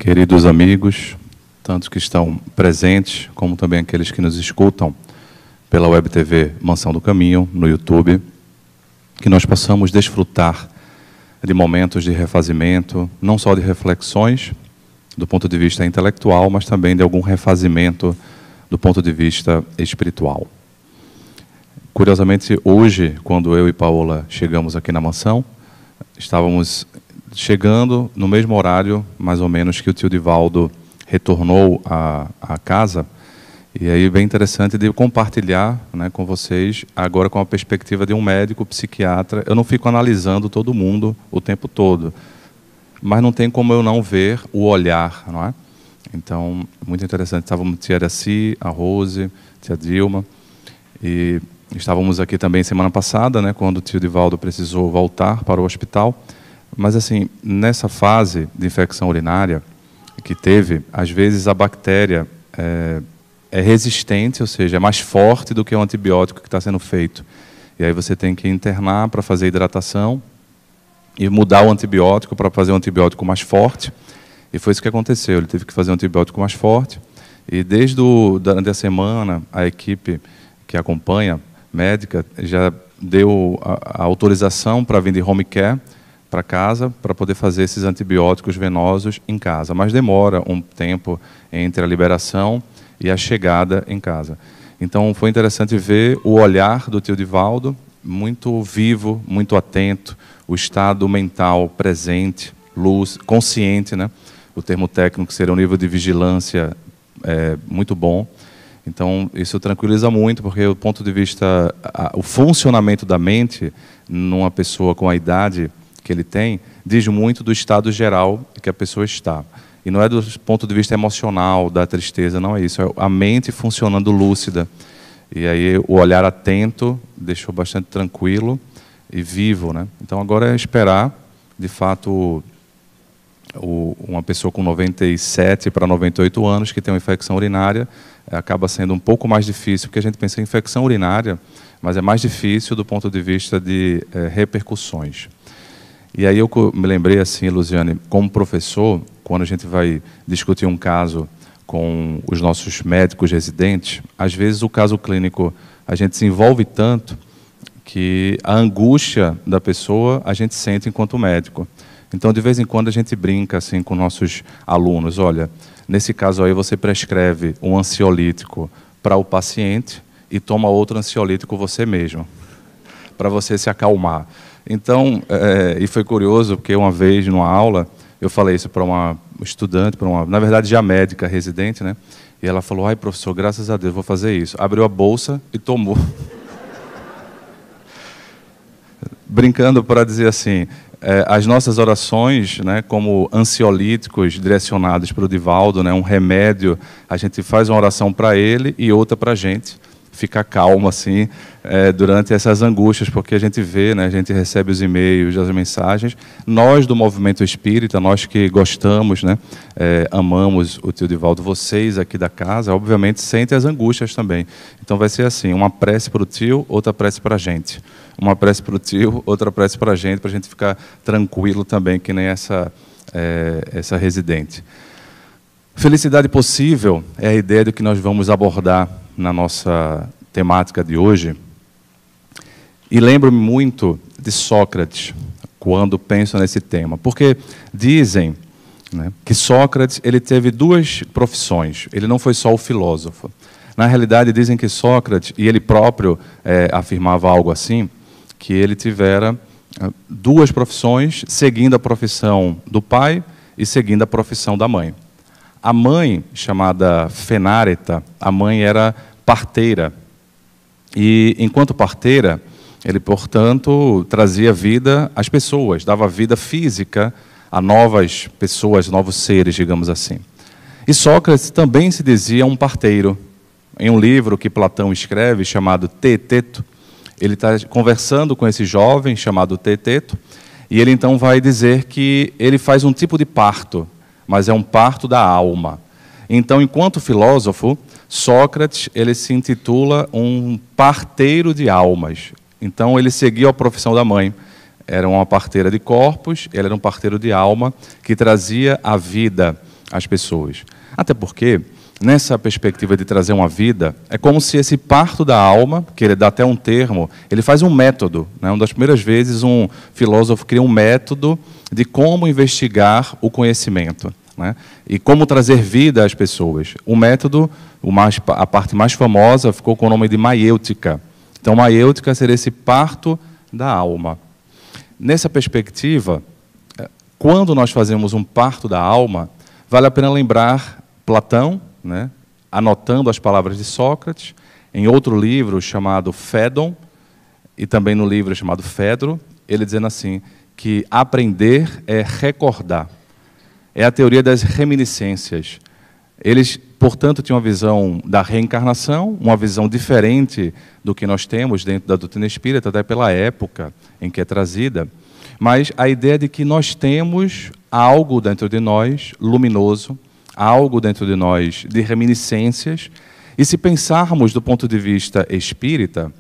Queridos amigos, tantos que estão presentes, como também aqueles que nos escutam pela Web TV Mansão do Caminho, no YouTube, que nós possamos desfrutar de momentos de refazimento, não só de reflexões do ponto de vista intelectual, mas também de algum refazimento do ponto de vista espiritual. Curiosamente, hoje, quando eu e Paola chegamos aqui na mansão, estávamos chegando no mesmo horário, mais ou menos, que o tio Divaldo retornou à casa. E aí, bem interessante de compartilhar, né, com vocês, agora com a perspectiva de um médico, psiquiatra. Eu não fico analisando todo mundo o tempo todo, mas não tem como eu não ver o olhar, não é? Então, muito interessante. Estávamos tia Araci, a Rose, tia Dilma, e estávamos aqui também semana passada, né, quando o tio Divaldo precisou voltar para o hospital. Mas, assim, nessa fase de infecção urinária que teve, às vezes a bactéria é resistente, ou seja, é mais forte do que o antibiótico que está sendo feito. E aí você tem que internar para fazer hidratação e mudar o antibiótico para fazer um antibiótico mais forte. E foi isso que aconteceu, ele teve que fazer um antibiótico mais forte. E durante a semana, a equipe que acompanha, médica, já deu a autorização para vir de home care para casa, para poder fazer esses antibióticos venosos em casa. Mas demora um tempo entre a liberação e a chegada em casa. Então, foi interessante ver o olhar do tio Divaldo, muito vivo, muito atento, o estado mental presente, luz, consciente, né? O termo técnico seria um nível de vigilância muito bom. Então, isso tranquiliza muito, porque o ponto de vista, o funcionamento da mente, numa pessoa com a idade que ele tem, diz muito do estado geral que a pessoa está. E não é do ponto de vista emocional, da tristeza, não é isso. É a mente funcionando lúcida. E aí o olhar atento deixou bastante tranquilo e vivo, né? Então agora é esperar, de fato, uma pessoa com 97 para 98 anos que tem uma infecção urinária, acaba sendo um pouco mais difícil, porque a gente pensa em infecção urinária, mas é mais difícil do ponto de vista de repercussões. E aí eu me lembrei assim, Luziane, como professor, quando a gente vai discutir um caso com os nossos médicos residentes, às vezes o caso clínico a gente se envolve tanto que a angústia da pessoa a gente sente enquanto médico. Então, de vez em quando a gente brinca assim com nossos alunos, olha, nesse caso aí você prescreve um ansiolítico para o paciente e toma outro ansiolítico você mesmo, para você se acalmar. Então, e foi curioso, porque uma vez, numa aula, eu falei isso para uma estudante, na verdade, já médica residente, né? E ela falou, ai, professor, graças a Deus, vou fazer isso. Abriu a bolsa e tomou. Brincando para dizer assim, as nossas orações, né, como ansiolíticos direcionados para o Divaldo, né, um remédio, a gente faz uma oração para ele e outra para a gente. Ficar calmo assim durante essas angústias, porque a gente vê, né, a gente recebe os e-mails, as mensagens. Nós do movimento espírita, nós que gostamos, né, amamos o tio Divaldo, vocês aqui da casa, obviamente sentem as angústias também. Então vai ser assim, uma prece para o tio, outra prece para a gente. Uma prece para o tio, outra prece para a gente ficar tranquilo também, que nem essa residente. Felicidade possível é a ideia do que nós vamos abordar na nossa temática de hoje. E lembro-me muito de Sócrates, quando penso nesse tema. Porque dizem, né, que Sócrates ele teve duas profissões. Ele não foi só o filósofo. Na realidade, dizem que Sócrates, e ele próprio afirmava algo assim, que ele tivera duas profissões, seguindo a profissão do pai e seguindo a profissão da mãe. A mãe, chamada Fenáreta, a mãe era parteira. E, enquanto parteira, ele, portanto, trazia vida às pessoas, dava vida física a novas pessoas, novos seres, digamos assim. E Sócrates também se dizia um parteiro. Em um livro que Platão escreve, chamado Teeteto, ele está conversando com esse jovem chamado Teeteto, e ele então vai dizer que ele faz um tipo de parto, mas é um parto da alma. Então, enquanto filósofo, Sócrates ele se intitula um parteiro de almas. Então, ele seguiu a profissão da mãe. Era uma parteira de corpos, ele era um parteiro de alma, que trazia a vida as pessoas. Até porque, nessa perspectiva de trazer uma vida, é como se esse parto da alma, que ele dá até um termo, ele faz um método. Né? Uma das primeiras vezes, um filósofo cria um método de como investigar o conhecimento, né? E como trazer vida às pessoas. O método, a parte mais famosa, ficou com o nome de maiêutica. Então, maiêutica seria esse parto da alma. Nessa perspectiva, quando nós fazemos um parto da alma, vale a pena lembrar Platão, né, anotando as palavras de Sócrates, em outro livro chamado Fédon, e também no livro chamado Fedro, ele dizendo assim, que aprender é recordar. É a teoria das reminiscências. Eles, portanto, tinham uma visão da reencarnação, uma visão diferente do que nós temos dentro da doutrina espírita, até pela época em que é trazida, mas a ideia de que nós temos algo dentro de nós luminoso, algo dentro de nós de reminiscências, e se pensarmos do ponto de vista espírita,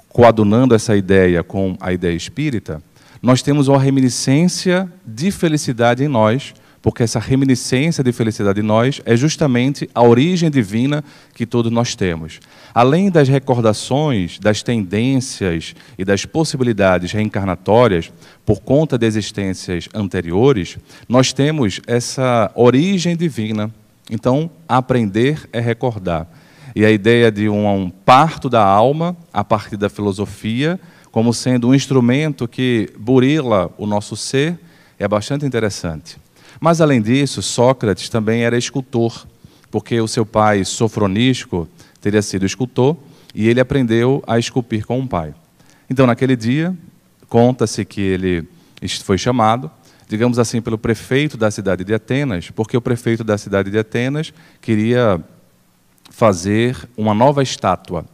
coadunando essa ideia com a ideia espírita, nós temos uma reminiscência de felicidade em nós, porque essa reminiscência de felicidade em nós é justamente a origem divina que todos nós temos. Além das recordações, das tendências e das possibilidades reencarnatórias, por conta de existências anteriores, nós temos essa origem divina. Então, aprender é recordar. E a ideia de um parto da alma, a partir da filosofia, como sendo um instrumento que burila o nosso ser, é bastante interessante. Mas, além disso, Sócrates também era escultor, porque o seu pai, Sofronisco, teria sido escultor, e ele aprendeu a esculpir com o pai. Então, naquele dia, conta-se que ele foi chamado, digamos assim, pelo prefeito da cidade de Atenas, porque o prefeito da cidade de Atenas queria fazer uma nova estátua,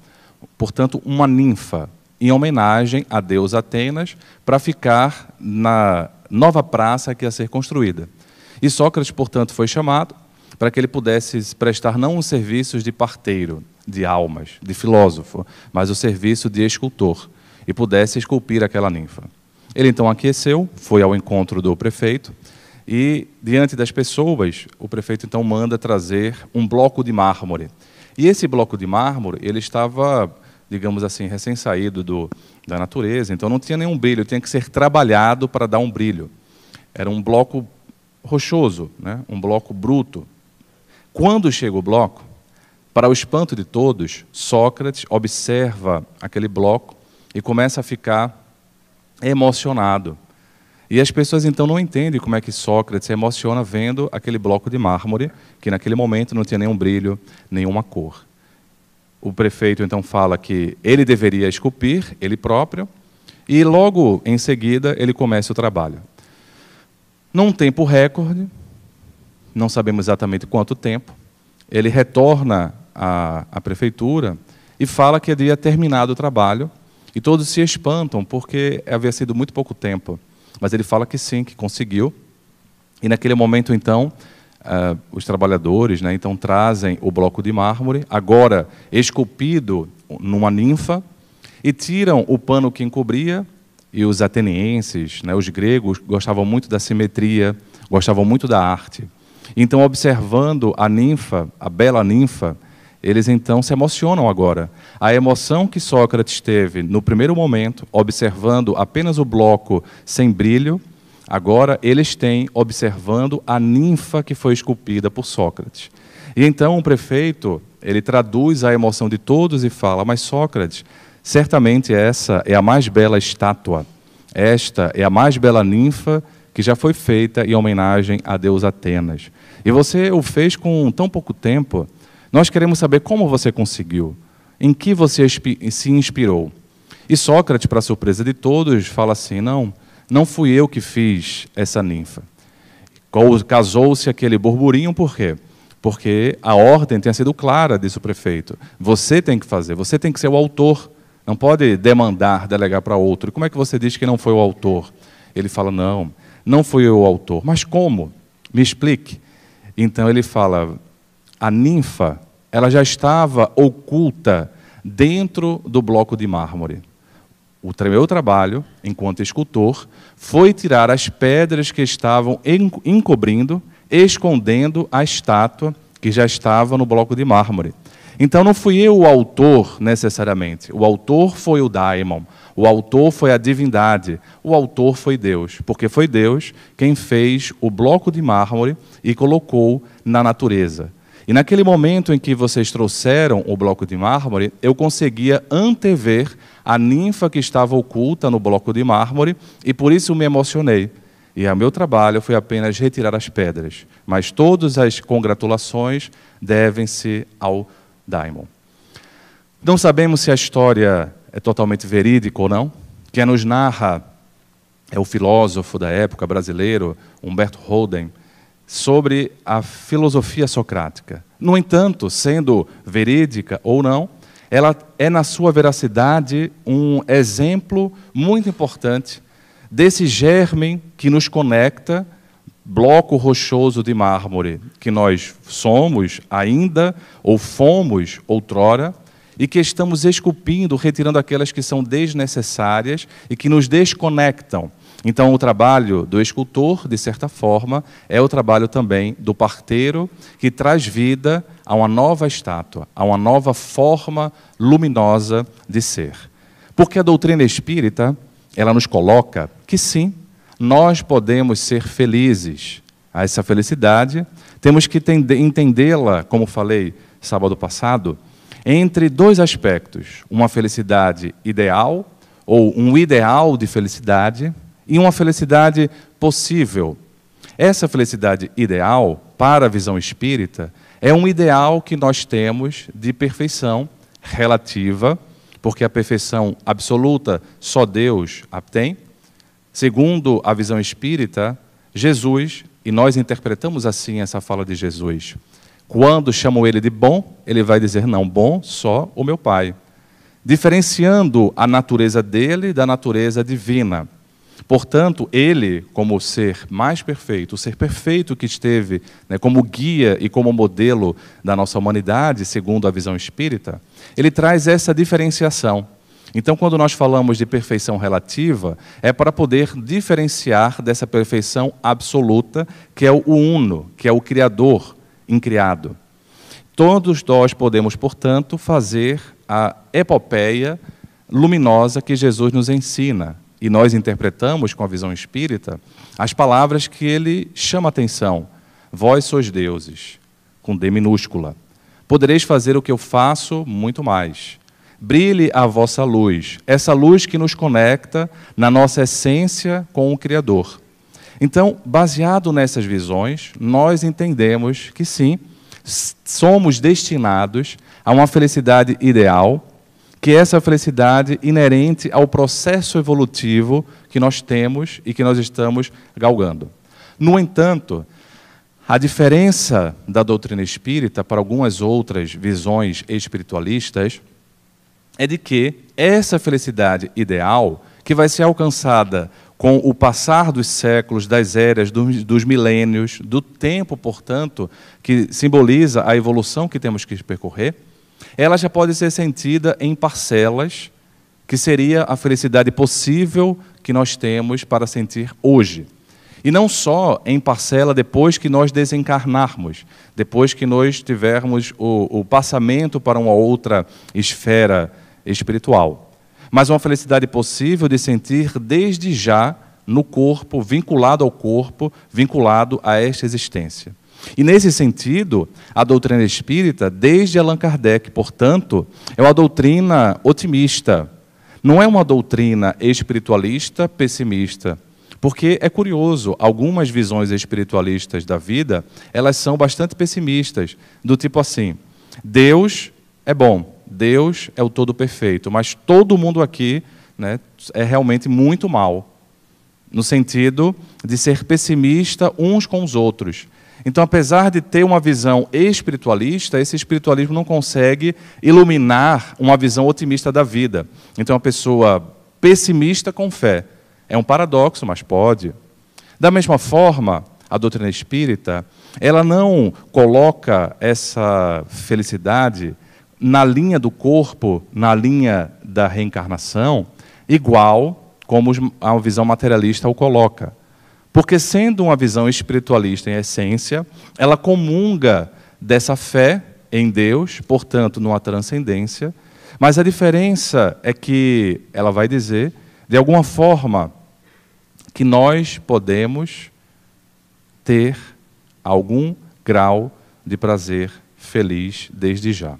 portanto, uma ninfa, em homenagem a Deus Atenas, para ficar na nova praça que ia ser construída. E Sócrates, portanto, foi chamado para que ele pudesse prestar não os serviços de parteiro, de almas, de filósofo, mas o serviço de escultor, e pudesse esculpir aquela ninfa. Ele então aqueceu, foi ao encontro do prefeito, e diante das pessoas, o prefeito então manda trazer um bloco de mármore. E esse bloco de mármore, ele estava, digamos assim, recém-saído da natureza, então não tinha nenhum brilho, tinha que ser trabalhado para dar um brilho. Era um bloco rochoso, né? Um bloco bruto. Quando chega o bloco, para o espanto de todos, Sócrates observa aquele bloco e começa a ficar emocionado. E as pessoas então não entendem como é que Sócrates se emociona vendo aquele bloco de mármore, que naquele momento não tinha nenhum brilho, nenhuma cor. O prefeito então fala que ele deveria esculpir, ele próprio, e logo em seguida ele começa o trabalho. Num tempo recorde, não sabemos exatamente quanto tempo, ele retorna à prefeitura e fala que havia terminado o trabalho, e todos se espantam, porque havia sido muito pouco tempo. Mas ele fala que sim, que conseguiu. E naquele momento, então, os trabalhadores, né, então, trazem o bloco de mármore, agora esculpido numa ninfa, e tiram o pano que encobria. E os atenienses, né, os gregos, gostavam muito da simetria, gostavam muito da arte. Então, observando a ninfa, a bela ninfa, eles então se emocionam agora. A emoção que Sócrates teve no primeiro momento, observando apenas o bloco sem brilho, agora eles têm observando a ninfa que foi esculpida por Sócrates. E então o prefeito, ele traduz a emoção de todos e fala, mas Sócrates, certamente essa é a mais bela estátua, esta é a mais bela ninfa que já foi feita em homenagem a Deus Atenas. E você o fez com tão pouco tempo. Nós queremos saber como você conseguiu, em que você se inspirou. E Sócrates, para surpresa de todos, fala assim, não fui eu que fiz essa ninfa. Casou-se aquele burburinho, por quê? Porque a ordem tinha sido clara, disse o prefeito. Você tem que fazer, você tem que ser o autor. Não pode delegar para outro. E como é que você diz que não foi o autor? Ele fala, não fui eu o autor. Mas como? Me explique. Então ele fala, a ninfa, ela já estava oculta dentro do bloco de mármore. O meu trabalho, enquanto escultor, foi tirar as pedras que estavam encobrindo, escondendo a estátua que já estava no bloco de mármore. Então não fui eu o autor necessariamente. O autor foi o daimon. O autor foi a divindade. O autor foi Deus. Porque foi Deus quem fez o bloco de mármore e colocou na natureza. E naquele momento em que vocês trouxeram o bloco de mármore, eu conseguia antever a ninfa que estava oculta no bloco de mármore e por isso me emocionei. E o meu trabalho foi apenas retirar as pedras. Mas todas as congratulações devem-se ao daimon. Não sabemos se a história é totalmente verídica ou não. Quem nos narra é o filósofo da época brasileiro, Humberto Holden, sobre a filosofia socrática. No entanto, sendo verídica ou não, ela é, na sua veracidade, um exemplo muito importante desse germe que nos conecta, bloco rochoso de mármore, que nós somos ainda, ou fomos outrora, e que estamos esculpindo, retirando aquelas que são desnecessárias e que nos desconectam. Então, o trabalho do escultor, de certa forma, é o trabalho também do parteiro, que traz vida a uma nova estátua, a uma nova forma luminosa de ser. Porque a doutrina espírita, ela nos coloca que sim, nós podemos ser felizes. A essa felicidade, temos que entendê-la, como falei sábado passado, entre dois aspectos. Uma felicidade ideal, ou um ideal de felicidade, e uma felicidade possível. Essa felicidade ideal, para a visão espírita, é um ideal que nós temos de perfeição relativa, porque a perfeição absoluta só Deus a tem. Segundo a visão espírita, Jesus, e nós interpretamos assim essa fala de Jesus, quando chamam ele de bom, ele vai dizer, não, bom só o meu Pai. Diferenciando a natureza dele da natureza divina. Portanto, ele, como o ser mais perfeito, o ser perfeito que esteve, né, como guia e como modelo da nossa humanidade, segundo a visão espírita, ele traz essa diferenciação. Então, quando nós falamos de perfeição relativa, é para poder diferenciar dessa perfeição absoluta, que é o uno, que é o Criador incriado. Todos nós podemos, portanto, fazer a epopeia luminosa que Jesus nos ensina. E nós interpretamos, com a visão espírita, as palavras que ele chama a atenção. Vós sois deuses, com D minúscula. Podereis fazer o que eu faço, muito mais. Brilhe a vossa luz, essa luz que nos conecta na nossa essência com o Criador. Então, baseado nessas visões, nós entendemos que sim, somos destinados a uma felicidade ideal, que é essa felicidade inerente ao processo evolutivo que nós temos e que nós estamos galgando. No entanto, a diferença da doutrina espírita para algumas outras visões espiritualistas é de que essa felicidade ideal, que vai ser alcançada com o passar dos séculos, das eras, dos milênios, do tempo, portanto, que simboliza a evolução que temos que percorrer, ela já pode ser sentida em parcelas, que seria a felicidade possível que nós temos para sentir hoje. E não só em parcela depois que nós desencarnarmos, depois que nós tivermos o passamento para uma outra esfera espiritual, mas uma felicidade possível de sentir desde já no corpo, vinculado ao corpo, vinculado a esta existência. E nesse sentido, a doutrina espírita, desde Allan Kardec, portanto, é uma doutrina otimista. Não é uma doutrina espiritualista pessimista. Porque é curioso, algumas visões espiritualistas da vida, elas são bastante pessimistas, do tipo assim, Deus é bom, Deus é o todo perfeito, mas todo mundo aqui, né, é realmente muito mal, no sentido de ser pessimista uns com os outros. Então, apesar de ter uma visão espiritualista, esse espiritualismo não consegue iluminar uma visão otimista da vida. Então, uma pessoa pessimista com fé. É um paradoxo, mas pode. Da mesma forma, a doutrina espírita, ela não coloca essa felicidade na linha do corpo, na linha da reencarnação, igual como a visão materialista o coloca. Porque, sendo uma visão espiritualista em essência, ela comunga dessa fé em Deus, portanto, numa transcendência, mas a diferença é que ela vai dizer, de alguma forma, que nós podemos ter algum grau de prazer feliz desde já.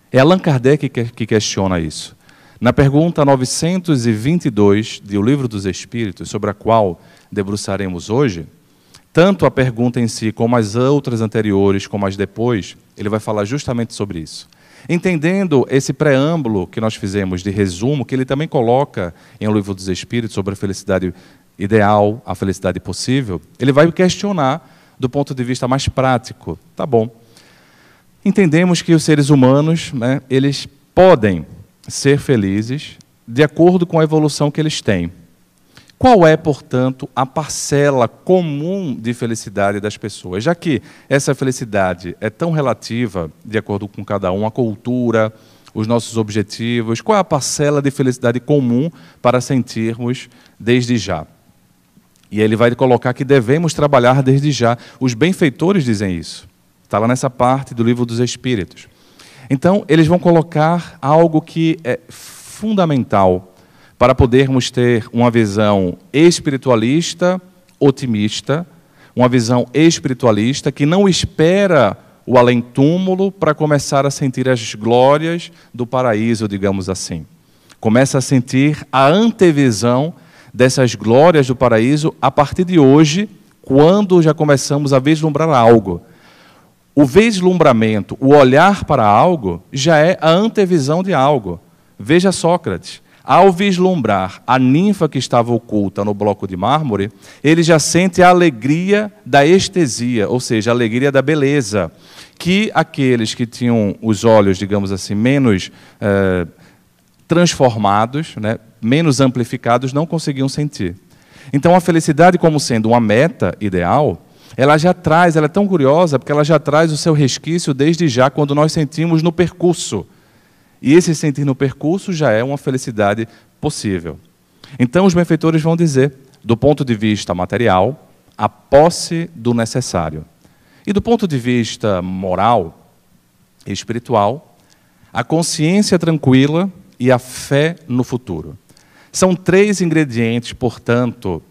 É Allan Kardec que questiona isso. Na pergunta 922 de O Livro dos Espíritos, sobre a qual debruçaremos hoje, tanto a pergunta em si, como as outras anteriores, como as depois, ele vai falar justamente sobre isso. Entendendo esse preâmbulo que nós fizemos de resumo, que ele também coloca em O Livro dos Espíritos sobre a felicidade ideal, a felicidade possível, ele vai questionar do ponto de vista mais prático. Tá bom. Entendemos que os seres humanos, né, eles podem ser felizes de acordo com a evolução que eles têm. Qual é, portanto, a parcela comum de felicidade das pessoas? Já que essa felicidade é tão relativa, de acordo com cada um, a cultura, os nossos objetivos, qual é a parcela de felicidade comum para sentirmos desde já? E ele vai colocar que devemos trabalhar desde já. Os benfeitores dizem isso. Está lá nessa parte do Livro dos Espíritos. Então, eles vão colocar algo que é fundamental para podermos ter uma visão espiritualista, otimista, uma visão espiritualista que não espera o além-túmulo para começar a sentir as glórias do paraíso, digamos assim. Começa a sentir a antevisão dessas glórias do paraíso a partir de hoje, quando já começamos a vislumbrar algo. O vislumbramento, o olhar para algo, já é a antevisão de algo. Veja Sócrates. Ao vislumbrar a ninfa que estava oculta no bloco de mármore, ele já sente a alegria da estesia, ou seja, a alegria da beleza, que aqueles que tinham os olhos, digamos assim, menos transformados, né, menos amplificados, não conseguiam sentir. Então, a felicidade como sendo uma meta ideal, ela já traz, ela é tão curiosa, porque ela já traz o seu resquício desde já, quando nós sentimos no percurso. E esse sentir no percurso já é uma felicidade possível. Então, os benfeitores vão dizer, do ponto de vista material, a posse do necessário. E do ponto de vista moral e espiritual, a consciência tranquila e a fé no futuro. São três ingredientes, portanto,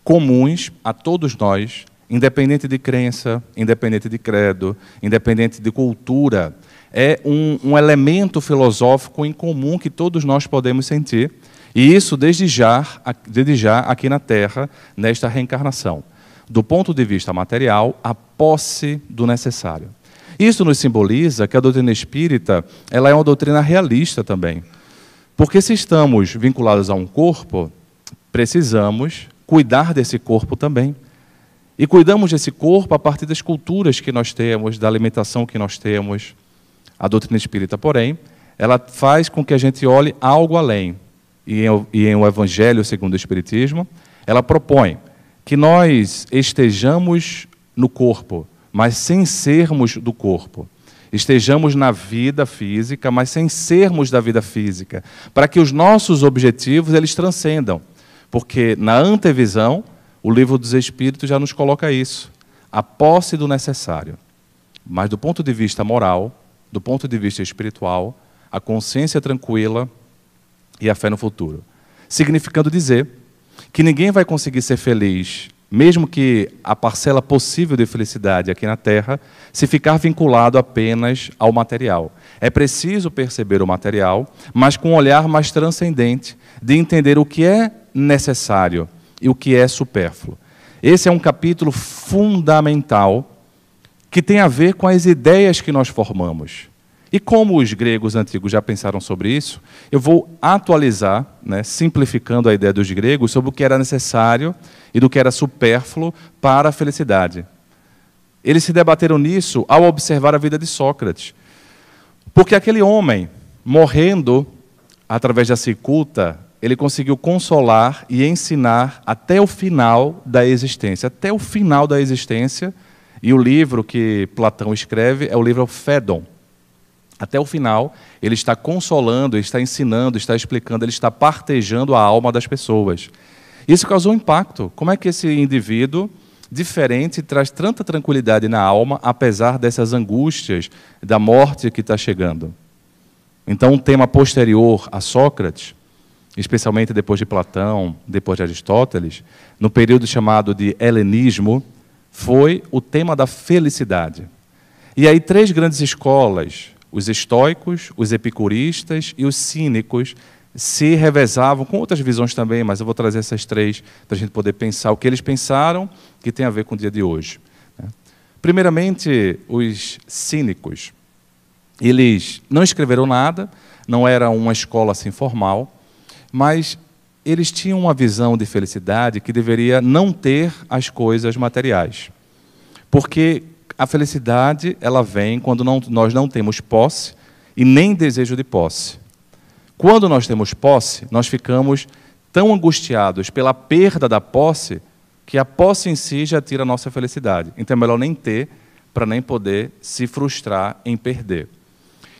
comuns a todos nós, independente de crença, independente de credo, independente de cultura. É um elemento filosófico em comum que todos nós podemos sentir, e isso desde já aqui na Terra, nesta reencarnação. Do ponto de vista material, a posse do necessário. Isso nos simboliza que a doutrina espírita ela é uma doutrina realista também. Porque se estamos vinculados a um corpo, precisamos cuidar desse corpo também. E cuidamos desse corpo a partir das culturas que nós temos, da alimentação que nós temos. A doutrina espírita, porém, ela faz com que a gente olhe algo além. E em O Evangelho segundo o Espiritismo, ela propõe que nós estejamos no corpo, mas sem sermos do corpo. Estejamos na vida física, mas sem sermos da vida física, para que os nossos objetivos eles transcendam. Porque na antevisão, o Livro dos Espíritos já nos coloca isso, a posse do necessário. Mas do ponto de vista moral, do ponto de vista espiritual, a consciência tranquila e a fé no futuro. Significando dizer que ninguém vai conseguir ser feliz, mesmo que a parcela possível de felicidade aqui na Terra, se ficar vinculado apenas ao material. É preciso perceber o material, mas com um olhar mais transcendente, de entender o que é necessário e o que é supérfluo. Esse é um capítulo fundamental que tem a ver com as ideias que nós formamos. E como os gregos antigos já pensaram sobre isso, eu vou atualizar, né, simplificando a ideia dos gregos, sobre o que era necessário e do que era supérfluo para a felicidade. Eles se debateram nisso ao observar a vida de Sócrates. Porque aquele homem, morrendo através da cicuta, ele conseguiu consolar e ensinar até o final da existência. Até o final da existência. E o livro que Platão escreve é o livro Fédon. Até o final, ele está consolando, está ensinando, está explicando, ele está partejando a alma das pessoas. Isso causou impacto. Como é que esse indivíduo diferente traz tanta tranquilidade na alma, apesar dessas angústias da morte que está chegando? Então, um tema posterior a Sócrates, especialmente depois de Platão, depois de Aristóteles, no período chamado de helenismo, foi o tema da felicidade. E aí 3 grandes escolas, os estoicos, os epicuristas e os cínicos, se revezavam com outras visões também, mas eu vou trazer essas 3 para a gente poder pensar o que eles pensaram que tem a ver com o dia de hoje. Primeiramente, os cínicos. Eles não escreveram nada, não era uma escola assim formal, mas eles tinham uma visão de felicidade que deveria não ter as coisas materiais. Porque a felicidade, ela vem quando nós não temos posse e nem desejo de posse. Quando nós temos posse, nós ficamos tão angustiados pela perda da posse que a posse em si já tira a nossa felicidade. Então é melhor nem ter, para nem poder se frustrar em perder.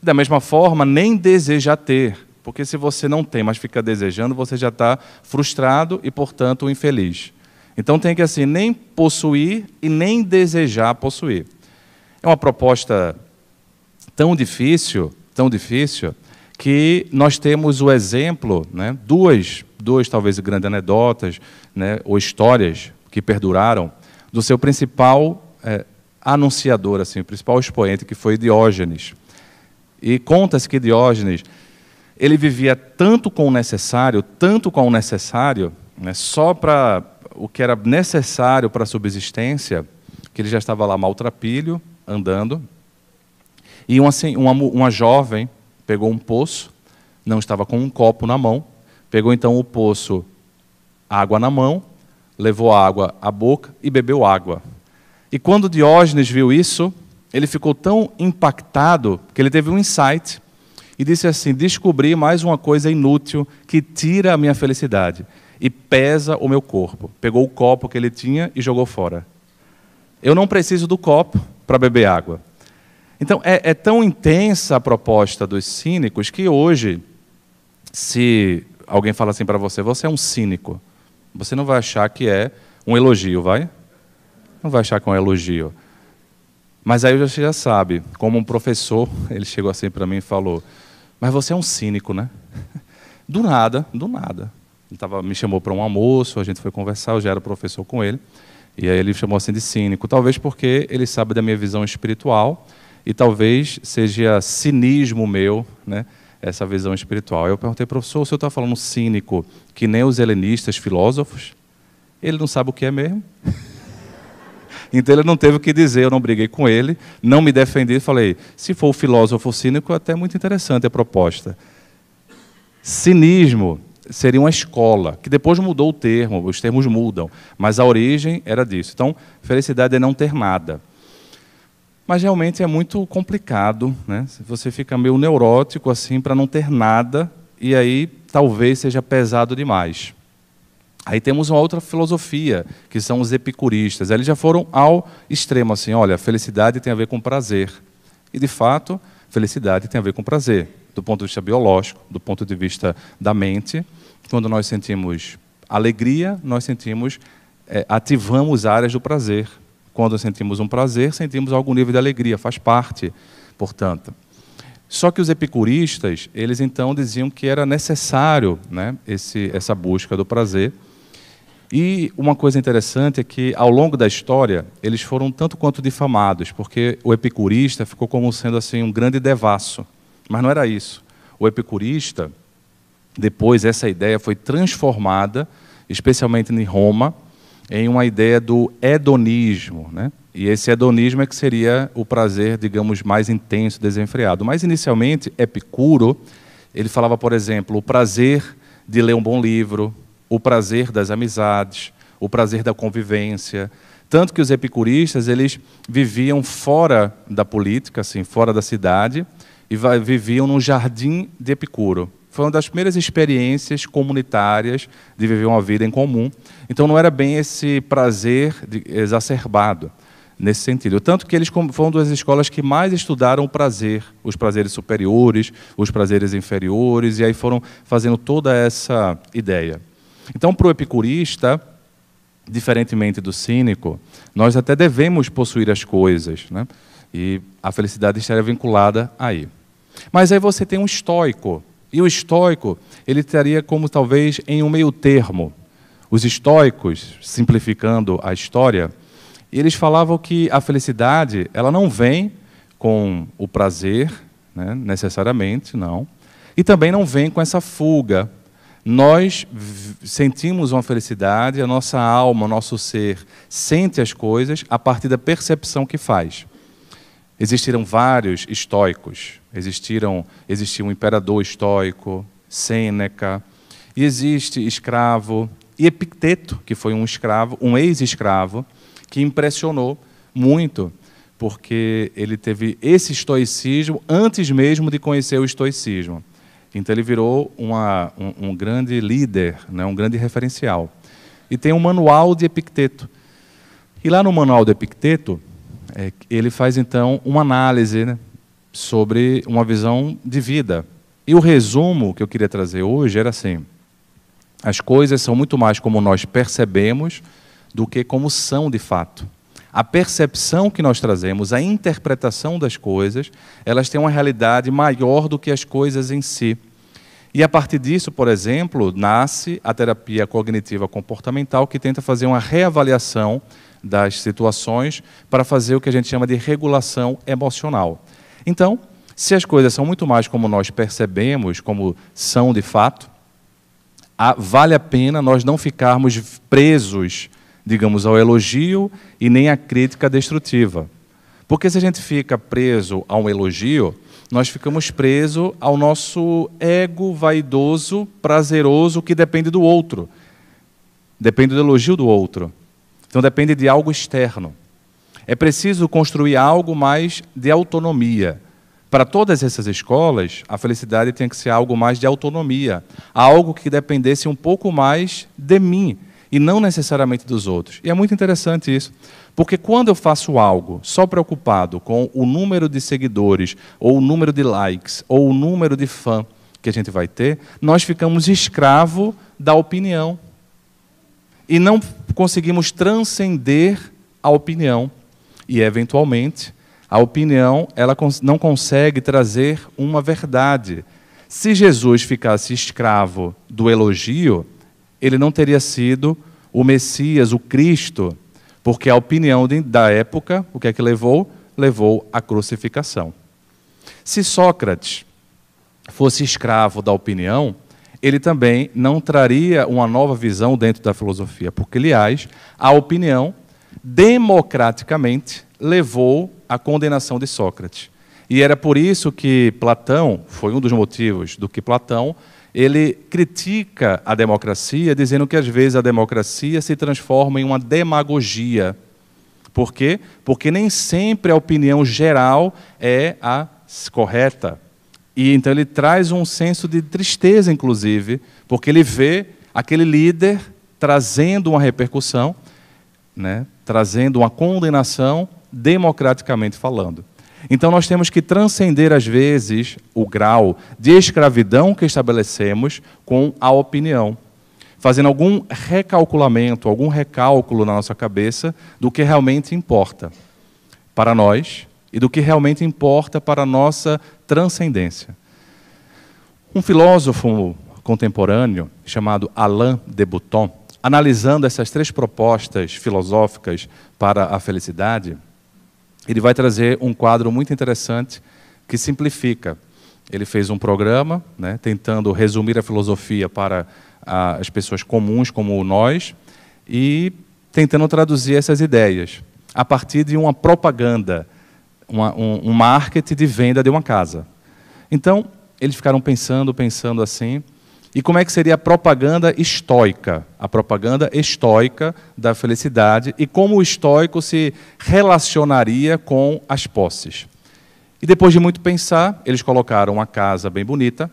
Da mesma forma, nem desejar ter, porque se você não tem, mas fica desejando, você já está frustrado e, portanto, infeliz. Então tem que assim, nem possuir e nem desejar possuir. É uma proposta tão difícil, que nós temos o exemplo, né, duas talvez grandes anedotas, né, ou histórias que perduraram, do seu principal anunciador, assim, o principal expoente, que foi Diógenes. E conta-se que Diógenes, ele vivia tanto com o necessário, né, só para o que era necessário para a subsistência, que ele já estava lá maltrapilho, andando, e uma jovem pegou um poço, não estava com um copo na mão, pegou então o poço, água na mão, levou a água à boca e bebeu água. E quando Diógenes viu isso, ele ficou tão impactado que ele teve um insight e disse assim: descobri mais uma coisa inútil que tira a minha felicidade e pesa o meu corpo. Pegou o copo que ele tinha e jogou fora. Eu não preciso do copo para beber água. Então, é tão intensa a proposta dos cínicos que hoje, se alguém fala assim para você, você é um cínico, você não vai achar que é um elogio, vai? Não vai achar que é um elogio. Mas aí você já sabe, como um professor, ele chegou assim para mim e falou: mas você é um cínico, né? Do nada. Ele me chamou para um almoço, a gente foi conversar, eu já era professor com ele, e aí ele chamou assim de cínico, talvez porque ele sabe da minha visão espiritual, e talvez seja cinismo meu, né, essa visão espiritual. Eu perguntei: professor, o senhor está falando cínico que nem os helenistas filósofos? Ele não sabe o que é mesmo. Então ele não teve o que dizer, eu não briguei com ele, não me defendi, falei: se for o filósofo cínico, é até muito interessante a proposta. Cinismo seria uma escola, que depois mudou o termo, os termos mudam, mas a origem era disso. Então, felicidade é não ter nada. Mas realmente é muito complicado, né? Você fica meio neurótico assim para não ter nada, e aí talvez seja pesado demais. Aí temos uma outra filosofia, que são os epicuristas. Eles já foram ao extremo, assim: olha, felicidade tem a ver com prazer. E, de fato, felicidade tem a ver com prazer, do ponto de vista biológico, do ponto de vista da mente. Quando nós sentimos alegria, nós ativamos áreas do prazer. Quando sentimos um prazer, sentimos algum nível de alegria, faz parte, portanto. Só que os epicuristas, eles então diziam que era necessário, né, essa busca do prazer. E uma coisa interessante é que, ao longo da história, eles foram tanto quanto difamados, porque o epicurista ficou como sendo assim um grande devasso. Mas não era isso. O epicurista, depois essa ideia foi transformada, especialmente em Roma, em uma ideia do hedonismo, né? E esse hedonismo é que seria o prazer, digamos, mais intenso, desenfreado. Mas, inicialmente, Epicuro, ele falava, por exemplo, o prazer de ler um bom livro, o prazer das amizades, o prazer da convivência. Tanto que os epicuristas, eles viviam fora da política, assim, fora da cidade, e viviam no jardim de Epicuro. Foi uma das primeiras experiências comunitárias de viver uma vida em comum. Então, não era bem esse prazer exacerbado, nesse sentido. Tanto que eles foram uma das escolas que mais estudaram o prazer, os prazeres superiores, os prazeres inferiores, e aí foram fazendo toda essa ideia. Então, para o epicurista, diferentemente do cínico, nós até devemos possuir as coisas, né? E a felicidade estaria vinculada aí. Mas aí você tem um estoico, e o estoico ele estaria como talvez em um meio termo. Os estoicos, simplificando a história, eles falavam que a felicidade ela não vem com o prazer, né, necessariamente, não, e também não vem com essa fuga. Nós sentimos uma felicidade, a nossa alma, o nosso ser, sente as coisas a partir da percepção que faz. Existiram vários estoicos. Existiu um imperador estoico, Sêneca, e existe escravo, e Epicteto, que foi um escravo, um ex-escravo, que impressionou muito, porque ele teve esse estoicismo antes mesmo de conhecer o estoicismo. Então ele virou um grande líder, né, um grande referencial. E tem um manual de Epicteto. E lá no manual de Epicteto, ele faz então uma análise, né, sobre uma visão de vida. E o resumo que eu queria trazer hoje era assim: as coisas são muito mais como nós percebemos do que como são de fato. A percepção que nós trazemos, a interpretação das coisas, elas têm uma realidade maior do que as coisas em si. E a partir disso, por exemplo, nasce a terapia cognitiva comportamental, que tenta fazer uma reavaliação das situações para fazer o que a gente chama de regulação emocional. Então, se as coisas são muito mais como nós percebemos, como são de fato, vale a pena nós não ficarmos presos, digamos, ao elogio e nem à crítica destrutiva. Porque se a gente fica preso a um elogio, nós ficamos presos ao nosso ego vaidoso, prazeroso, que depende do outro. Depende do elogio do outro. Então depende de algo externo. É preciso construir algo mais de autonomia. Para todas essas escolas, a felicidade tem que ser algo mais de autonomia, algo que dependesse um pouco mais de mim, e não necessariamente dos outros. E é muito interessante isso, porque quando eu faço algo só preocupado com o número de seguidores, ou o número de likes, ou o número de fã que a gente vai ter, nós ficamos escravos da opinião. E não conseguimos transcender a opinião. E, eventualmente, a opinião ela não consegue trazer uma verdade. Se Jesus ficasse escravo do elogio, ele não teria sido o Messias, o Cristo, porque a opinião da época, o que é que levou? Levou à crucificação. Se Sócrates fosse escravo da opinião, ele também não traria uma nova visão dentro da filosofia, porque, aliás, a opinião, democraticamente, levou à condenação de Sócrates. E era por isso que Platão, foi um dos motivos do que Platão, ele critica a democracia, dizendo que às vezes a democracia se transforma em uma demagogia. Por quê? Porque nem sempre a opinião geral é a correta. E então ele traz um senso de tristeza, inclusive, porque ele vê aquele líder trazendo uma repercussão, né, trazendo uma condenação, democraticamente falando. Então nós temos que transcender, às vezes, o grau de escravidão que estabelecemos com a opinião, fazendo algum recalculamento, algum recálculo na nossa cabeça do que realmente importa para nós e do que realmente importa para a nossa transcendência. Um filósofo contemporâneo chamado Alain de Botton, analisando essas três propostas filosóficas para a felicidade, ele vai trazer um quadro muito interessante que simplifica. Ele fez um programa, né, tentando resumir a filosofia para as pessoas comuns como nós e tentando traduzir essas ideias a partir de uma propaganda, um marketing de venda de uma casa. Então, eles ficaram pensando assim, e como é que seria a propaganda estoica? A propaganda estoica da felicidade e como o estoico se relacionaria com as posses. E depois de muito pensar, eles colocaram uma casa bem bonita,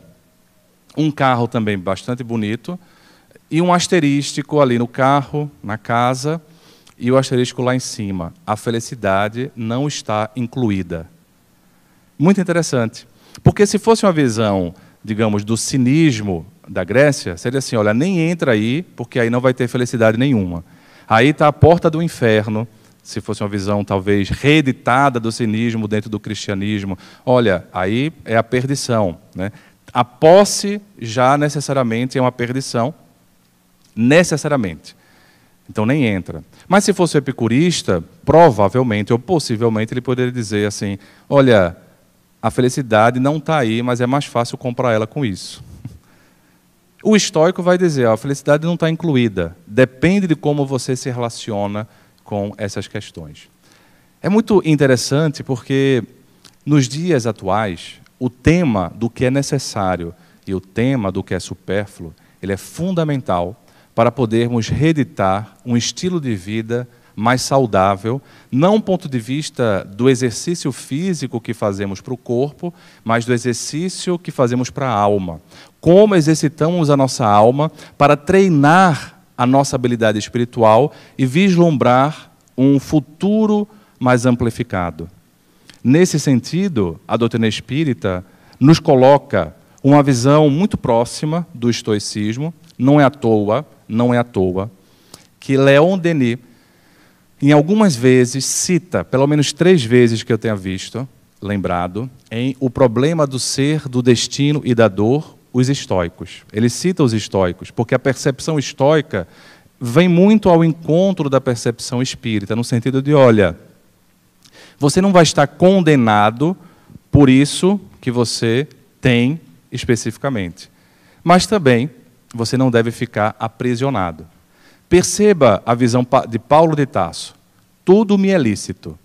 um carro também bastante bonito, e um asterístico ali no carro, na casa, e o asterístico lá em cima. A felicidade não está incluída. Muito interessante. Porque se fosse uma visão, digamos, do cinismo da Grécia seria assim, olha, nem entra aí, porque aí não vai ter felicidade nenhuma. Aí está a porta do inferno, se fosse uma visão talvez reeditada do cinismo dentro do cristianismo. Olha, aí é a perdição, né? A posse já necessariamente é uma perdição, necessariamente. Então nem entra. Mas se fosse epicurista, provavelmente ou possivelmente ele poderia dizer assim, olha, a felicidade não está aí, mas é mais fácil comprar ela com isso. O estoico vai dizer, a felicidade não está incluída, depende de como você se relaciona com essas questões. É muito interessante porque nos dias atuais, o tema do que é necessário e o tema do que é supérfluo, ele é fundamental para podermos reeditar um estilo de vida mais saudável, não do ponto de vista do exercício físico que fazemos para o corpo, mas do exercício que fazemos para a alma. Como exercitamos a nossa alma para treinar a nossa habilidade espiritual e vislumbrar um futuro mais amplificado. Nesse sentido, a doutrina espírita nos coloca uma visão muito próxima do estoicismo, não é à toa, que Leon Denis, em algumas vezes, cita, pelo menos 3 vezes que eu tenha visto, lembrado, em O Problema do Ser, do Destino e da Dor, os estoicos. Ele cita os estoicos, porque a percepção estoica vem muito ao encontro da percepção espírita, no sentido de, olha, você não vai estar condenado por isso que você tem especificamente. Mas também você não deve ficar aprisionado. Perceba a visão de Paulo de Tarso. Tudo me é lícito,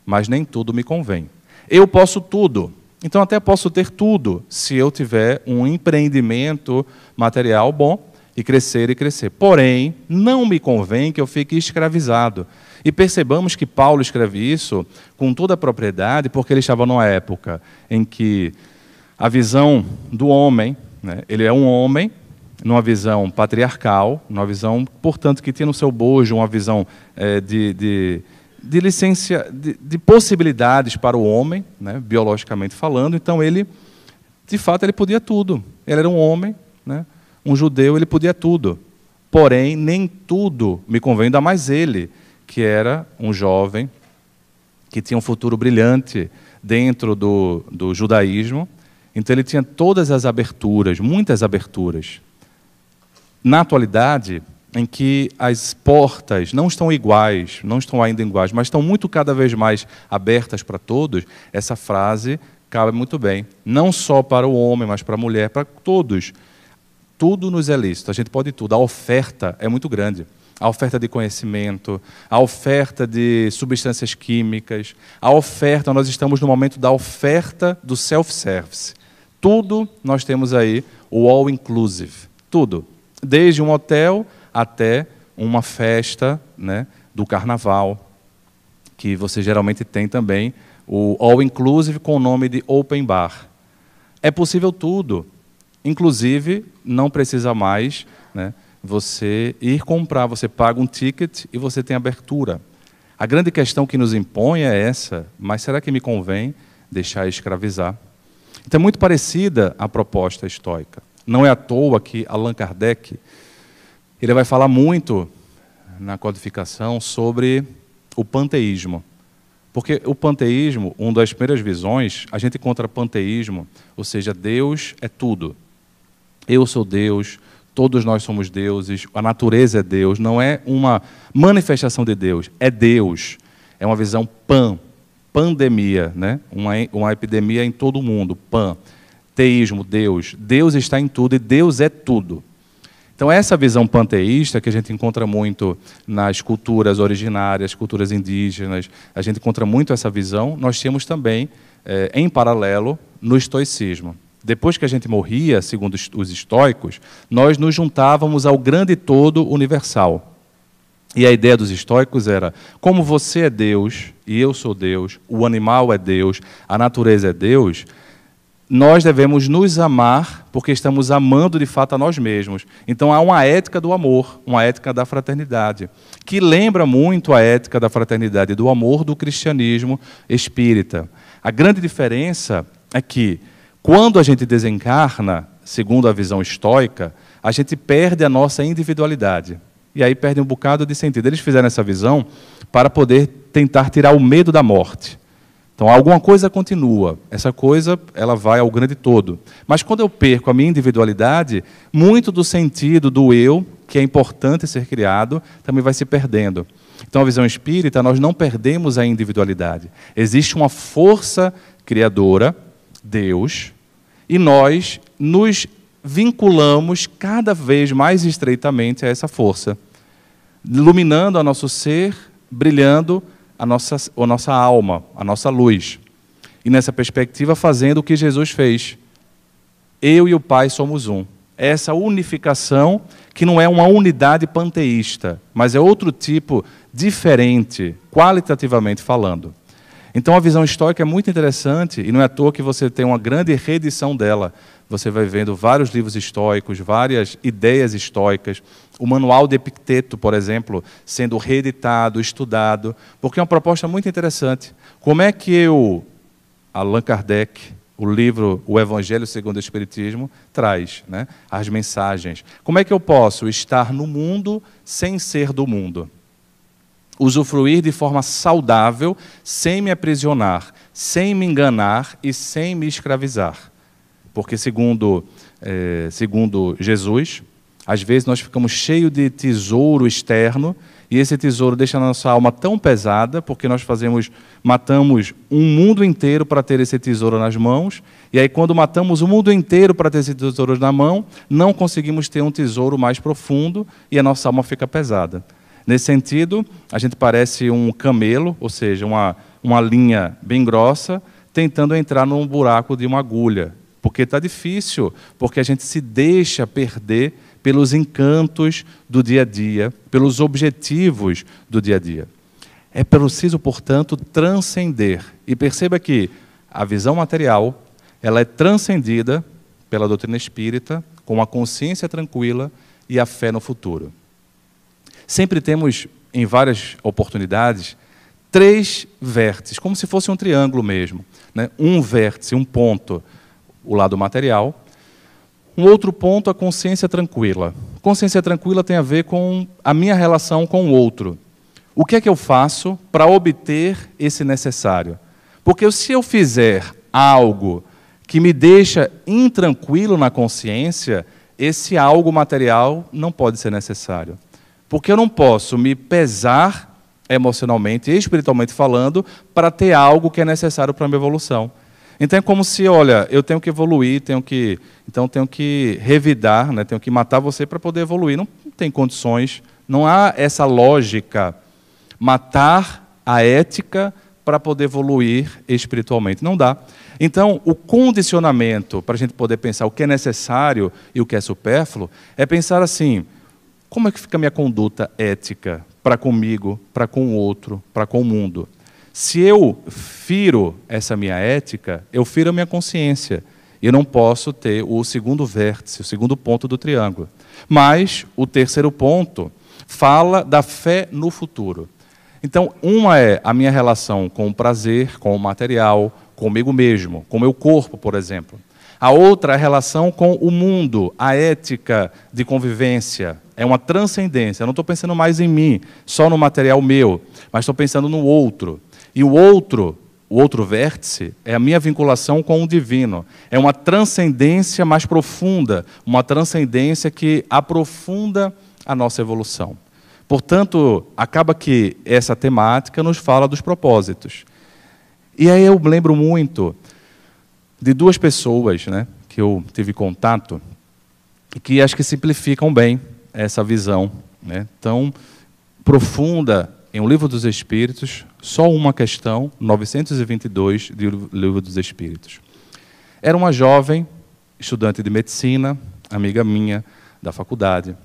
mas nem tudo me convém. Eu posso tudo, então até posso ter tudo, se eu tiver um empreendimento material bom e crescer. Porém, não me convém que eu fique escravizado. E percebamos que Paulo escreve isso com toda a propriedade, porque ele estava numa época em que a visão do homem, né, ele é um homem, numa visão patriarcal, numa visão, portanto, que tinha no seu bojo uma visão de possibilidades para o homem, né, biologicamente falando. Então, ele, de fato, ele podia tudo. Ele era um homem, né, um judeu, ele podia tudo. Porém, nem tudo me convém, ainda mais ele, que era um jovem, que tinha um futuro brilhante dentro do judaísmo. Então, ele tinha todas as aberturas, muitas aberturas. Na atualidade, em que as portas não estão iguais, não estão ainda iguais, mas estão muito cada vez mais abertas para todos, essa frase cabe muito bem. Não só para o homem, mas para a mulher, para todos. Tudo nos é lícito, a gente pode tudo. A oferta é muito grande. A oferta de conhecimento, a oferta de substâncias químicas, a oferta, nós estamos no momento da oferta do self-service. Tudo nós temos aí, o all-inclusive, tudo. Desde um hotel até uma festa, né, do carnaval, que você geralmente tem também o all-inclusive com o nome de open bar. É possível tudo, inclusive não precisa mais, né, você ir comprar, você paga um ticket e você tem abertura. A grande questão que nos impõe é essa, mas será que me convém deixar escravizar? Então é muito parecida a proposta estoica. Não é à toa que Allan Kardec ele vai falar muito na codificação sobre o panteísmo. Porque o panteísmo, uma das primeiras visões, a gente encontra panteísmo, ou seja, Deus é tudo. Eu sou Deus, todos nós somos deuses, a natureza é Deus, não é uma manifestação de Deus, é Deus. É uma visão pandemia, né? Uma epidemia em todo o mundo, teísmo, Deus. Deus está em tudo e Deus é tudo. Então, essa visão panteísta, que a gente encontra muito nas culturas originárias, culturas indígenas, a gente encontra muito essa visão, nós tínhamos também, em paralelo, no estoicismo. Depois que a gente morria, segundo os estoicos, nós nos juntávamos ao grande todo universal. E a ideia dos estoicos era, como você é Deus, e eu sou Deus, o animal é Deus, a natureza é Deus, nós devemos nos amar porque estamos amando de fato a nós mesmos. Então há uma ética do amor, uma ética da fraternidade, que lembra muito a ética da fraternidade e do amor do cristianismo espírita. A grande diferença é que, quando a gente desencarna, segundo a visão estoica, a gente perde a nossa individualidade. E aí perde um bocado de sentido. Eles fizeram essa visão para poder tentar tirar o medo da morte. Então, alguma coisa continua. Essa coisa, ela vai ao grande todo. Mas quando eu perco a minha individualidade, muito do sentido do eu, que é importante ser criado, também vai se perdendo. Então, a visão espírita, nós não perdemos a individualidade. Existe uma força criadora, Deus, e nós nos vinculamos cada vez mais estreitamente a essa força, iluminando o nosso ser, brilhando a nossa alma, a nossa luz. E nessa perspectiva, fazendo o que Jesus fez. Eu e o Pai somos um. Essa unificação, que não é uma unidade panteísta, mas é outro tipo diferente, qualitativamente falando. Então, a visão estoica é muito interessante, e não é à toa que você tem uma grande reedição dela. Você vai vendo vários livros estoicos, várias ideias estoicas, o manual de Epicteto, por exemplo, sendo reeditado, estudado, porque é uma proposta muito interessante. Como é que Allan Kardec, o livro O Evangelho segundo o Espiritismo, traz, né, as mensagens. Como é que eu posso estar no mundo sem ser do mundo? Usufruir de forma saudável, sem me aprisionar, sem me enganar e sem me escravizar. Porque, segundo Jesus, às vezes nós ficamos cheios de tesouro externo, e esse tesouro deixa a nossa alma tão pesada, porque nós matamos um mundo inteiro para ter esse tesouro nas mãos, e aí quando matamos o mundo inteiro para ter esse tesouro na mão, não conseguimos ter um tesouro mais profundo, e a nossa alma fica pesada. Nesse sentido, a gente parece um camelo, ou seja, uma linha bem grossa, tentando entrar num buraco de uma agulha. Porque está difícil, porque a gente se deixa perder pelos encantos do dia a dia, pelos objetivos do dia a dia. É preciso, portanto, transcender. E perceba que a visão material, ela é transcendida pela doutrina espírita, com a consciência tranquila e a fé no futuro. Sempre temos, em várias oportunidades, 3 vértices, como se fosse um triângulo mesmo, né? Um vértice, um ponto, o lado material. Um outro ponto, a consciência tranquila. Consciência tranquila tem a ver com a minha relação com o outro. O que é que eu faço para obter esse necessário? Porque se eu fizer algo que me deixa intranquilo na consciência, esse algo material não pode ser necessário. Porque eu não posso me pesar emocionalmente e espiritualmente falando para ter algo que é necessário para a minha evolução. Então é como se, olha, eu tenho que evoluir, tenho que revidar, né, tenho que matar você para poder evoluir. Não tem condições, não há essa lógica. Matar a ética para poder evoluir espiritualmente. Não dá. Então, o condicionamento para a gente poder pensar o que é necessário e o que é supérfluo é pensar assim: como é que fica a minha conduta ética para comigo, para com o outro, para com o mundo? Se eu firo essa minha ética, eu firo a minha consciência. E eu não posso ter o segundo vértice, o segundo ponto do triângulo. Mas o terceiro ponto fala da fé no futuro. Então, uma é a minha relação com o prazer, com o material, comigo mesmo, com o meu corpo, por exemplo. A outra é a relação com o mundo, a ética de convivência. É uma transcendência. Eu não estou pensando mais em mim, só no material meu, mas estou pensando no outro. E o outro vértice é a minha vinculação com o divino. É uma transcendência mais profunda, uma transcendência que aprofunda a nossa evolução. Portanto, acaba que essa temática nos fala dos propósitos. E aí eu lembro muito de 2 pessoas, né, que eu tive contato, e que acho que simplificam bem essa visão, né, tão profunda em O Livro dos Espíritos, só uma questão, 922 do Livro dos Espíritos. Era uma jovem, estudante de medicina, amiga minha da faculdade,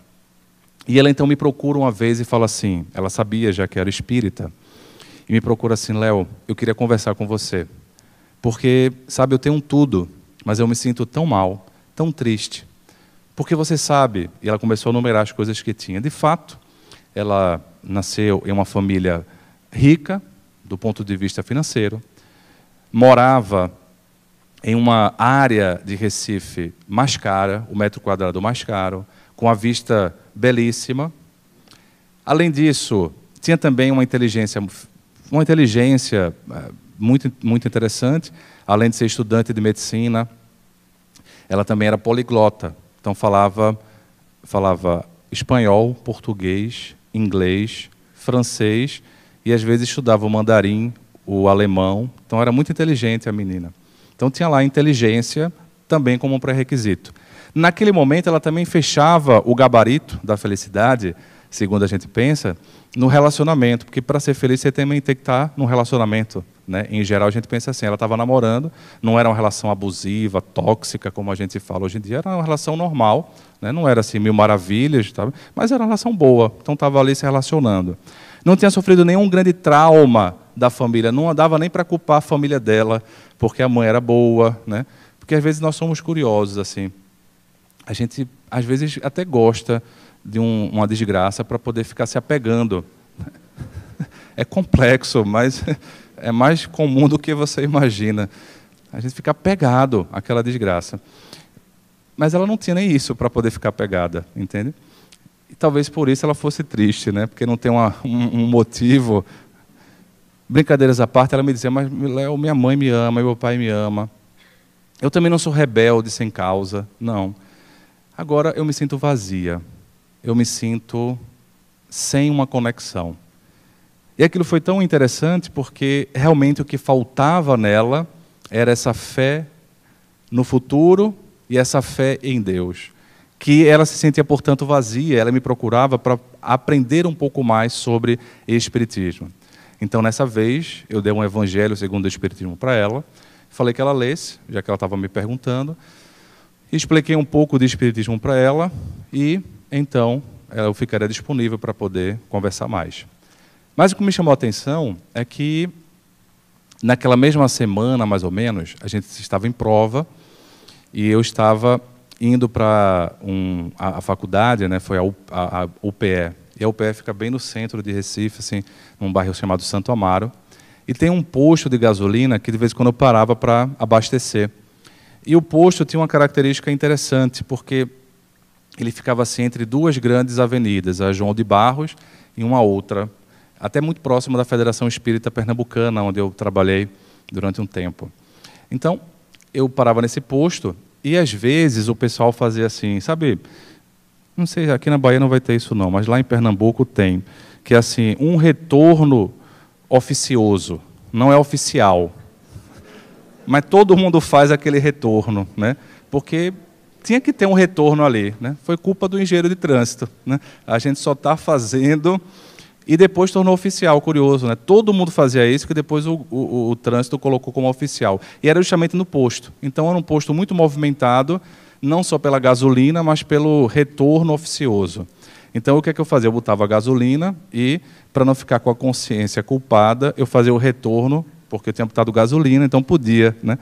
e ela então me procura uma vez e fala assim, ela sabia já que era espírita, e me procura assim: Léo, eu queria conversar com você, porque, sabe, eu tenho tudo, mas eu me sinto tão mal, tão triste, porque você sabe, e ela começou a numerar as coisas que tinha. De fato, ela nasceu em uma família rica, do ponto de vista financeiro, morava em uma área de Recife mais cara, o metro quadrado mais caro, com a vista belíssima. Além disso, tinha também uma inteligência muito interessante, além de ser estudante de medicina, ela também era poliglota, então falava espanhol, português, inglês, francês, e às vezes estudava o mandarim, o alemão, então era muito inteligente a menina. Então tinha lá a inteligência também como um pré-requisito. Naquele momento ela também fechava o gabarito da felicidade, segundo a gente pensa, no relacionamento, porque para ser feliz você também tem que estar num relacionamento, né? Em geral a gente pensa assim, ela estava namorando, não era uma relação abusiva, tóxica, como a gente fala hoje em dia, era uma relação normal, né? Não era assim mil maravilhas, tá? Mas era uma relação boa, então estava ali se relacionando. Não tinha sofrido nenhum grande trauma da família, não andava nem para culpar a família dela, porque a mãe era boa, né? Porque às vezes nós somos curiosos, assim. A gente às vezes até gosta de uma desgraça para poder ficar se apegando. É complexo, mas é mais comum do que você imagina. A gente fica apegado àquela desgraça. Mas ela não tinha nem isso para poder ficar apegada, entende? E talvez por isso ela fosse triste, né? Porque não tem um motivo. Brincadeiras à parte, ela me dizia, mas Léo, minha mãe me ama, meu pai me ama. Eu também não sou rebelde sem causa, não. Agora eu me sinto vazia. Eu me sinto sem uma conexão. E aquilo foi tão interessante porque realmente o que faltava nela era essa fé no futuro e essa fé em Deus. Que ela se sentia, portanto, vazia, ela me procurava para aprender um pouco mais sobre Espiritismo. Então, nessa vez, eu dei um evangelho segundo o Espiritismo para ela, falei que ela lesse, já que ela estava me perguntando, expliquei um pouco de Espiritismo para ela e, então, eu ficaria disponível para poder conversar mais. Mas o que me chamou a atenção é que, naquela mesma semana, mais ou menos, a gente estava em prova e eu estava indo para a faculdade, né, foi a UPE. E a UPE fica bem no centro de Recife, assim, num bairro chamado Santo Amaro. E tem um posto de gasolina que, de vez em quando, eu parava para abastecer. E o posto tinha uma característica interessante, porque ele ficava assim, entre duas grandes avenidas, a João de Barros e uma outra, até muito próximo da Federação Espírita Pernambucana, onde eu trabalhei durante um tempo. Então, eu parava nesse posto e, às vezes, o pessoal fazia assim, sabe, não sei, aqui na Bahia não vai ter isso não, mas lá em Pernambuco tem, que é assim, um retorno oficioso, não é oficial, mas todo mundo faz aquele retorno, né? Porque tinha que ter um retorno ali, né? Foi culpa do engenheiro de trânsito, né? A gente só está fazendo e depois tornou oficial, curioso, né? Todo mundo fazia isso, que depois o trânsito colocou como oficial. E era justamente no posto. Então era um posto muito movimentado, não só pela gasolina, mas pelo retorno oficioso. Então o que é que eu fazia? Eu botava a gasolina e, para não ficar com a consciência culpada, eu fazia o retorno, porque eu tinha botado gasolina, então podia, né?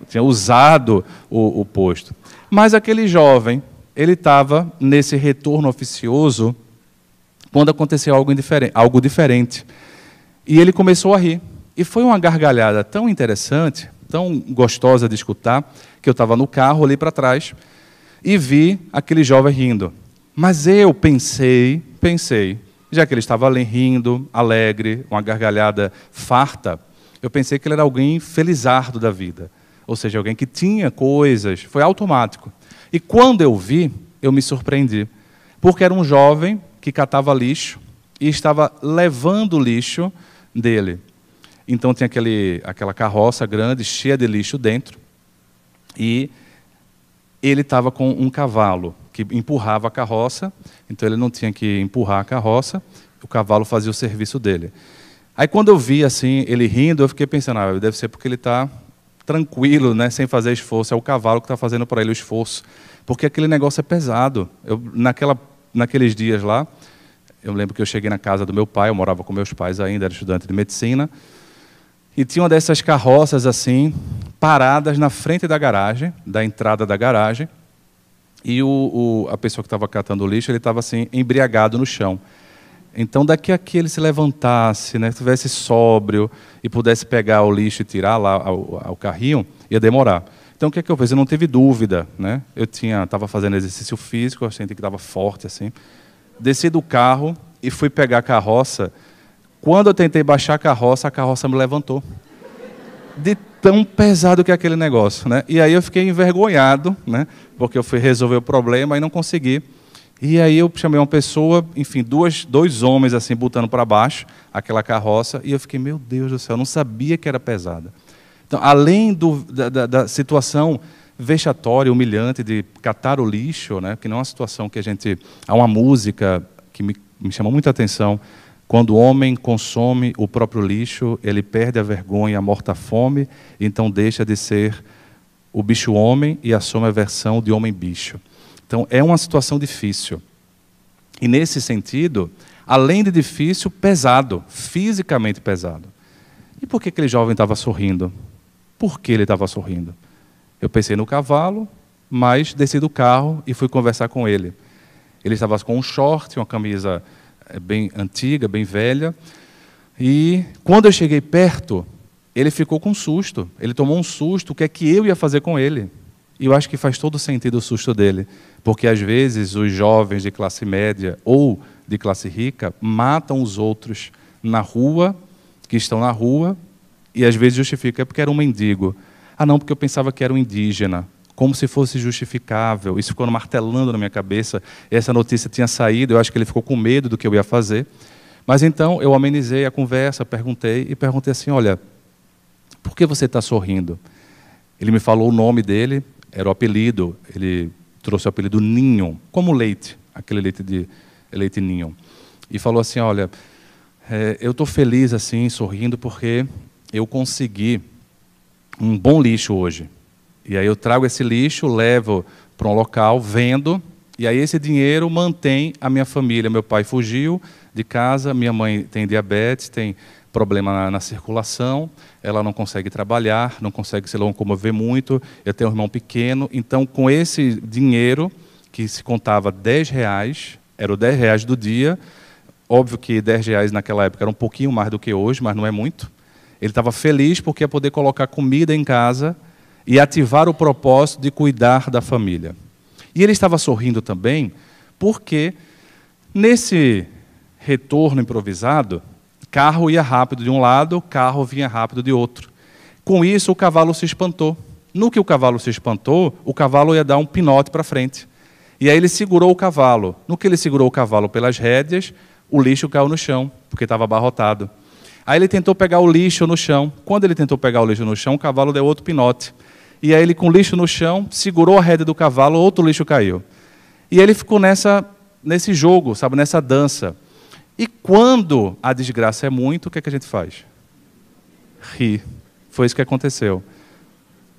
Tinha usado o posto. Mas aquele jovem, ele estava nesse retorno oficioso quando aconteceu algo diferente. E ele começou a rir. E foi uma gargalhada tão interessante, tão gostosa de escutar, que eu estava no carro, olhei para trás e vi aquele jovem rindo. Mas eu pensei, já que ele estava ali rindo, alegre, uma gargalhada farta, eu pensei que ele era alguém felizardo da vida. Ou seja, alguém que tinha coisas, foi automático. E quando eu vi, eu me surpreendi. Porque era um jovem que catava lixo e estava levando o lixo dele. Então tinha aquela carroça grande, cheia de lixo dentro, e ele estava com um cavalo que empurrava a carroça, então ele não tinha que empurrar a carroça, o cavalo fazia o serviço dele. Aí quando eu vi assim, ele rindo, eu fiquei pensando, deve ser porque ele está tranquilo, né, sem fazer esforço, é o cavalo que está fazendo para ele o esforço, porque aquele negócio é pesado. Naqueles dias lá, eu lembro que eu cheguei na casa do meu pai, eu morava com meus pais ainda, era estudante de medicina, e tinha uma dessas carroças assim, paradas na frente da garagem, da entrada da garagem, e a pessoa que estava catando o lixo, ele estava assim, embriagado no chão. Então, daqui a que ele se levantasse, né, estivesse sóbrio e pudesse pegar o lixo e tirar lá ao carrinho, ia demorar. Então, o que é que eu fiz? Eu não tive dúvida, né? Eu estava fazendo exercício físico, eu senti que estava forte, assim. Desci do carro e fui pegar a carroça. Quando eu tentei baixar a carroça me levantou. De tão pesado que é aquele negócio, né? E aí eu fiquei envergonhado, né? Porque eu fui resolver o problema e não consegui. E aí eu chamei uma pessoa, enfim, dois homens assim botando para baixo aquela carroça, e eu fiquei, meu Deus do céu, eu não sabia que era pesada. Então, além da situação vexatória, humilhante de catar o lixo, né? Que não é uma situação que há uma música que me chamou muita atenção. Quando o homem consome o próprio lixo, ele perde a vergonha, a morta fome, então deixa de ser o bicho-homem e assume a versão de homem-bicho. Então, é uma situação difícil. E, nesse sentido, além de difícil, pesado, fisicamente pesado. E por que aquele jovem estava sorrindo? Por que ele estava sorrindo? Eu pensei no cavalo, mas desci do carro e fui conversar com ele. Ele estava com um short, uma camisa bem antiga, bem velha. E, quando eu cheguei perto, ele ficou com um susto. Ele tomou um susto, o que é que eu ia fazer com ele? E eu acho que faz todo sentido o susto dele, porque às vezes os jovens de classe média ou de classe rica matam os outros na rua, que estão na rua, e às vezes justifica, é porque era um mendigo. Ah, não, porque eu pensava que era um indígena, como se fosse justificável. Isso ficou martelando na minha cabeça. Essa notícia tinha saído, eu acho que ele ficou com medo do que eu ia fazer. Mas então eu amenizei a conversa, perguntei assim, olha, por que você está sorrindo? Ele me falou o nome dele, era o apelido, ele trouxe o apelido Ninho, como leite, aquele leite Ninho. E falou assim, olha, eu estou feliz assim, sorrindo, porque eu consegui um bom lixo hoje. E aí eu trago esse lixo, levo para um local, vendo, e aí esse dinheiro mantém a minha família. Meu pai fugiu de casa, minha mãe tem diabetes, tem problema na circulação, ela não consegue trabalhar, não consegue se locomover muito, eu tenho um irmão pequeno, então com esse dinheiro, que se contava R$10, era o R$10 do dia, óbvio que R$10 naquela época era um pouquinho mais do que hoje, mas não é muito. Ele estava feliz porque ia poder colocar comida em casa e ativar o propósito de cuidar da família. E ele estava sorrindo também porque, nesse retorno improvisado, carro ia rápido de um lado, carro vinha rápido de outro. Com isso, o cavalo se espantou. No que o cavalo se espantou, o cavalo ia dar um pinote para frente. E aí ele segurou o cavalo. No que ele segurou o cavalo pelas rédeas, o lixo caiu no chão, porque estava abarrotado. Aí ele tentou pegar o lixo no chão. Quando ele tentou pegar o lixo no chão, o cavalo deu outro pinote. E aí ele, com o lixo no chão, segurou a rédea do cavalo, outro lixo caiu. E ele ficou nesse jogo, sabe, nessa dança. E quando a desgraça é muito, o que é que a gente faz? Ri. Foi isso que aconteceu.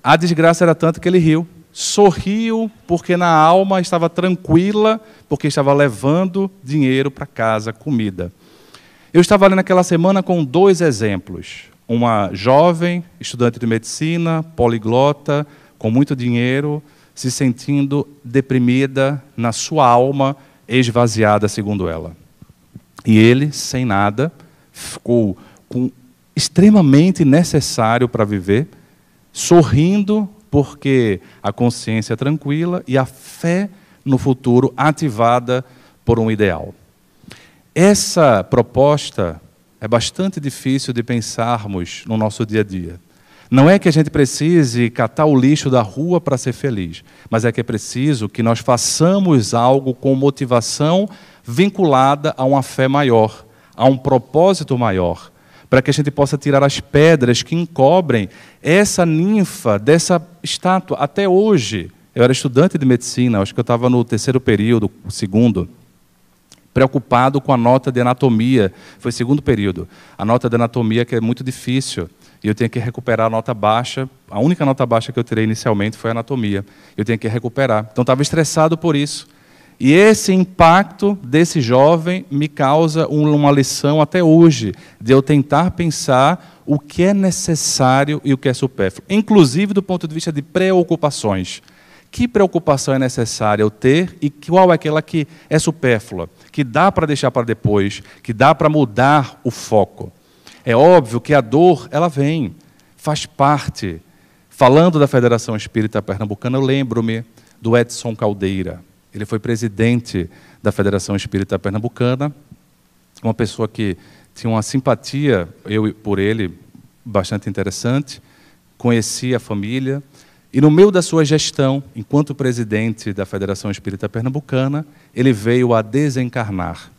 A desgraça era tanto que ele riu. Sorriu porque na alma estava tranquila, porque estava levando dinheiro para casa, comida. Eu estava ali naquela semana com 2 exemplos. Uma jovem, estudante de medicina, poliglota, com muito dinheiro, se sentindo deprimida na sua alma, esvaziada, segundo ela. E ele, sem nada, ficou com extremamente necessário para viver, sorrindo porque a consciência é tranquila e a fé no futuro ativada por um ideal. Essa proposta é bastante difícil de pensarmos no nosso dia a dia. Não é que a gente precise catar o lixo da rua para ser feliz, mas é que é preciso que nós façamos algo com motivação vinculada a uma fé maior, a um propósito maior, para que a gente possa tirar as pedras que encobrem essa ninfa dessa estátua. Até hoje, eu era estudante de medicina, acho que eu estava no 3º período, 2º, preocupado com a nota de anatomia. Foi 2º período. A nota de anatomia que é muito difícil. E eu tinha que recuperar a nota baixa. A única nota baixa que eu tirei inicialmente foi a anatomia. Eu tinha que recuperar. Então, estava estressado por isso. E esse impacto desse jovem me causa uma lição até hoje, de eu tentar pensar o que é necessário e o que é supérfluo. Inclusive do ponto de vista de preocupações. Que preocupação é necessária eu ter e qual é aquela que é supérflua, que dá para deixar para depois, que dá para mudar o foco. É óbvio que a dor, ela vem, faz parte. Falando da Federação Espírita Pernambucana, eu lembro-me do Edson Caldeira. Ele foi presidente da Federação Espírita Pernambucana, uma pessoa que tinha uma simpatia, por ele, bastante interessante, conhecia a família, e no meio da sua gestão, enquanto presidente da Federação Espírita Pernambucana, ele veio a desencarnar.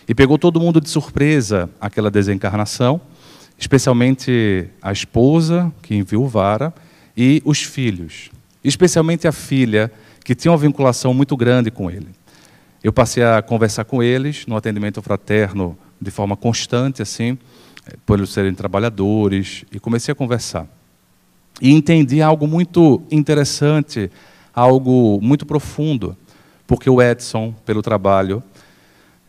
E pegou todo mundo de surpresa aquela desencarnação, especialmente a esposa, que enviuvara, e os filhos, especialmente a filha, que tinha uma vinculação muito grande com ele. Eu passei a conversar com eles no atendimento fraterno de forma constante, assim, por eles serem trabalhadores, e comecei a conversar. E entendi algo muito interessante, algo muito profundo, porque o Edson, pelo trabalho,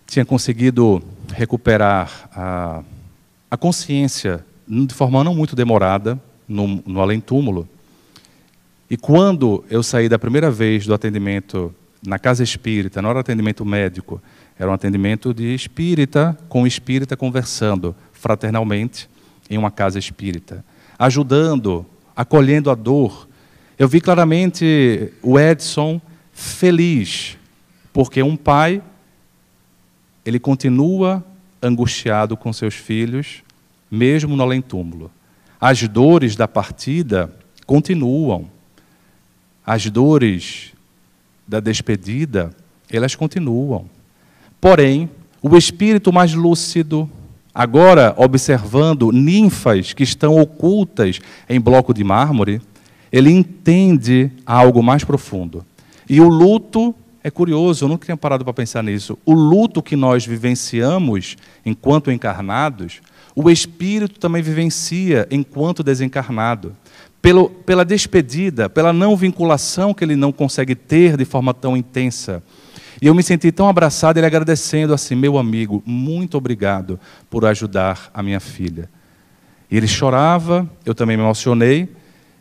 tinha conseguido recuperar a consciência de forma não muito demorada, no além-túmulo. E quando eu saí da primeira vez do atendimento na casa espírita, não era atendimento médico, era um atendimento de espírita com espírita conversando fraternalmente em uma casa espírita, ajudando, acolhendo a dor. Eu vi claramente o Edson feliz, porque um pai, ele continua angustiado com seus filhos, mesmo no além-túmulo. As dores da partida continuam. As dores da despedida, elas continuam. Porém, o espírito mais lúcido, agora observando ninfas que estão ocultas em bloco de mármore, ele entende algo mais profundo. E o luto, é curioso, eu nunca tinha parado para pensar nisso, o luto que nós vivenciamos enquanto encarnados, o espírito também vivencia enquanto desencarnado. Pela despedida, pela não vinculação que ele não consegue ter de forma tão intensa. E eu me senti tão abraçado, ele agradecendo assim, meu amigo, muito obrigado por ajudar a minha filha. E ele chorava, eu também me emocionei,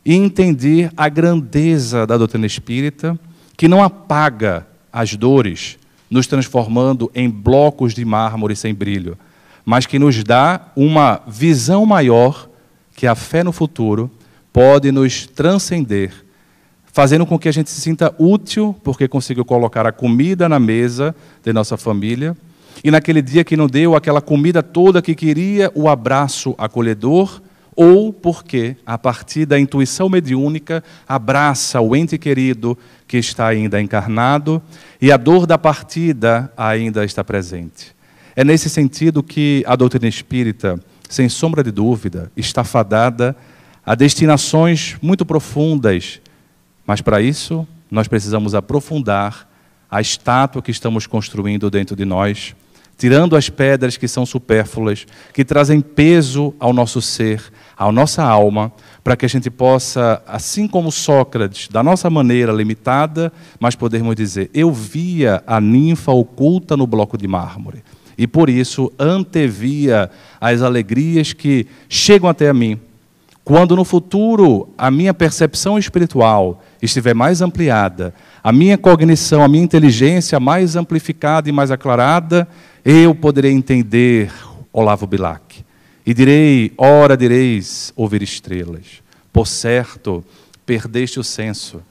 e entendi a grandeza da doutrina espírita, que não apaga as dores, nos transformando em blocos de mármore sem brilho, mas que nos dá uma visão maior, que a fé no futuro pode nos transcender, fazendo com que a gente se sinta útil, porque conseguiu colocar a comida na mesa de nossa família, e naquele dia que não deu aquela comida toda que queria, o abraço acolhedor, ou porque, a partir da intuição mediúnica, abraça o ente querido que está ainda encarnado, e a dor da partida ainda está presente. É nesse sentido que a doutrina espírita, sem sombra de dúvida, está fadada a destinações muito profundas, mas para isso nós precisamos aprofundar a estátua que estamos construindo dentro de nós, tirando as pedras que são supérfluas, que trazem peso ao nosso ser, à nossa alma, para que a gente possa, assim como Sócrates, da nossa maneira limitada, mas podermos dizer, eu via a ninfa oculta no bloco de mármore, e por isso antevia as alegrias que chegam até mim. Quando no futuro a minha percepção espiritual estiver mais ampliada, a minha cognição, a minha inteligência mais amplificada e mais aclarada, eu poderei entender Olavo Bilac. E direi, ora direis ouvir estrelas. Por certo, perdeste o senso.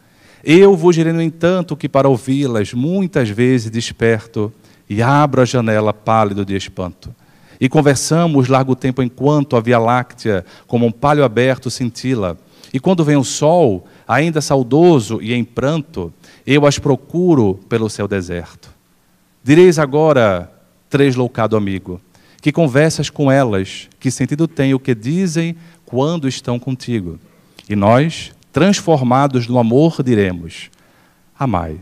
Eu vos direi, no entanto, que para ouvi-las, muitas vezes desperto e abro a janela pálido de espanto. E conversamos largo tempo enquanto a Via Láctea, como um palho aberto, cintila. E quando vem o sol, ainda saudoso e em pranto, eu as procuro pelo céu deserto. Direis agora, tresloucado amigo, que conversas com elas, que sentido tem o que dizem quando estão contigo. E nós, transformados no amor, diremos, amai.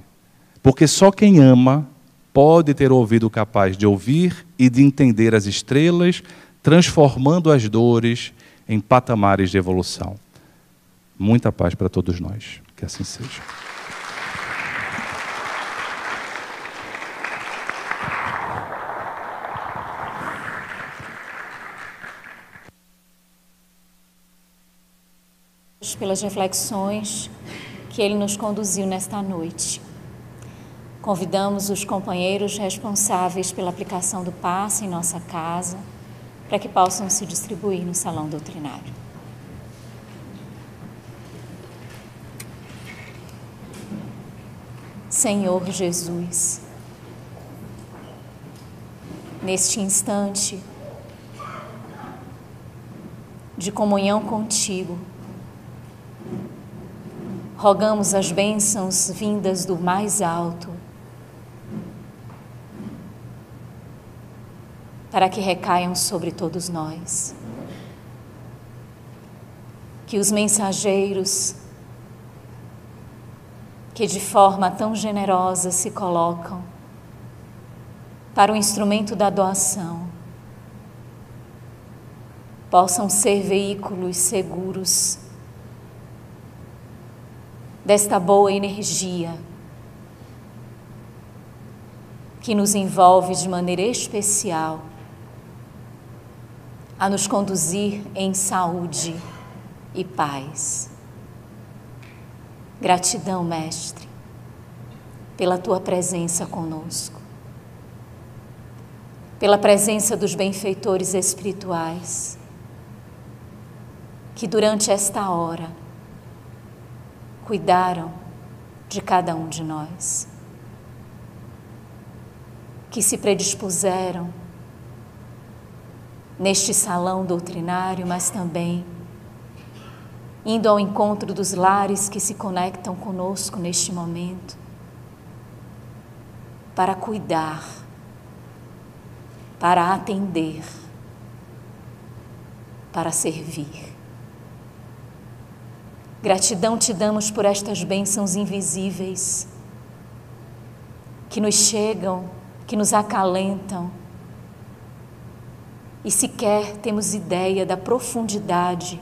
Porque só quem ama pode ter ouvido capaz de ouvir e de entender as estrelas, transformando as dores em patamares de evolução. Muita paz para todos nós. Que assim seja. Pelas reflexões que Ele nos conduziu nesta noite. Convidamos os companheiros responsáveis pela aplicação do passe em nossa casa para que possam se distribuir no salão doutrinário. Senhor Jesus, neste instante de comunhão contigo, rogamos as bênçãos vindas do mais alto para que recaiam sobre todos nós. Que os mensageiros que de forma tão generosa se colocam para o instrumento da doação possam ser veículos seguros desta boa energia que nos envolve de maneira especial a nos conduzir em saúde e paz. Gratidão, Mestre, pela Tua presença conosco, pela presença dos benfeitores espirituais, que durante esta hora cuidaram de cada um de nós, que se predispuseram neste salão doutrinário, mas também indo ao encontro dos lares que se conectam conosco neste momento, para cuidar, para atender, para servir. Gratidão te damos por estas bênçãos invisíveis que nos chegam, que nos acalentam, e sequer temos ideia da profundidade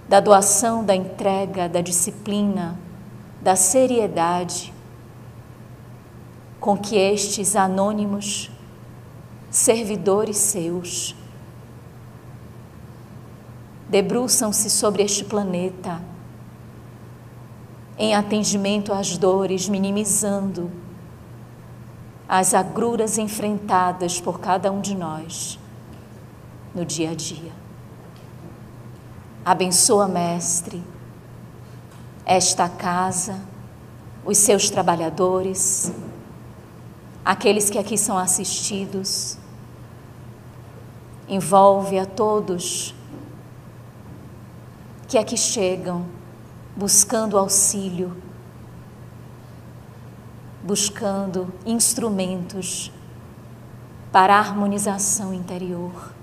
da doação, da entrega, da disciplina, da seriedade com que estes anônimos servidores seus debruçam-se sobre este planeta em atendimento às dores, minimizando as agruras enfrentadas por cada um de nós no dia a dia. Abençoa, Mestre, esta casa, os seus trabalhadores, aqueles que aqui são assistidos. Envolve a todos que aqui chegam buscando auxílio, buscando instrumentos para a harmonização interior.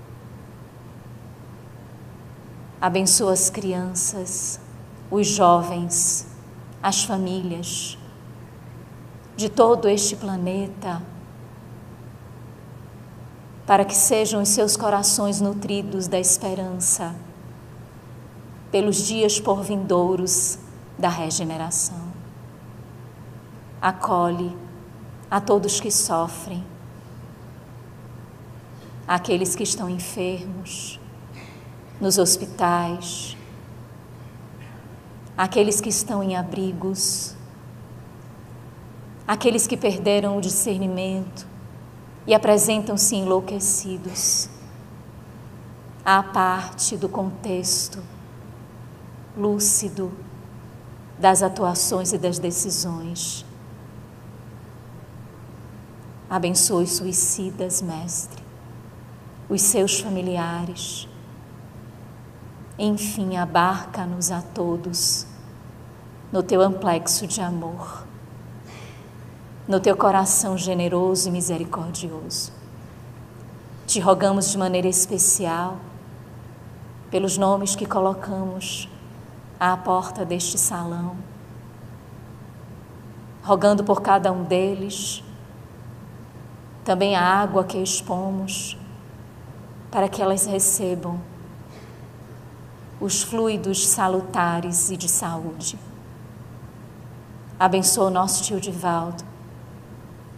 Abençoa as crianças, os jovens, as famílias de todo este planeta, para que sejam os seus corações nutridos da esperança pelos dias por vindouros da regeneração. Acolhe a todos que sofrem, aqueles que estão enfermos, nos hospitais, aqueles que estão em abrigos, aqueles que perderam o discernimento e apresentam-se enlouquecidos, à parte do contexto lúcido das atuações e das decisões. Abençoe os suicidas, Mestre, os seus familiares. Enfim, abarca-nos a todos no teu amplexo de amor, no teu coração generoso e misericordioso. Te rogamos de maneira especial pelos nomes que colocamos à porta deste salão, rogando por cada um deles, também a água que expomos, para que elas recebam os fluidos salutares e de saúde. Abençoa o nosso tio Divaldo,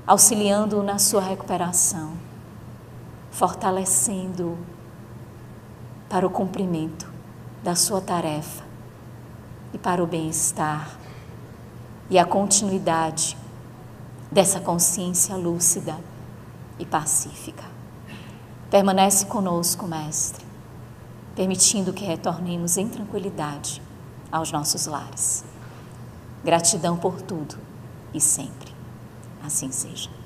auxiliando-o na sua recuperação, fortalecendo-o para o cumprimento da sua tarefa e para o bem-estar e a continuidade dessa consciência lúcida e pacífica. Permanece conosco, Mestre, permitindo que retornemos em tranquilidade aos nossos lares. Gratidão por tudo e sempre. Assim seja.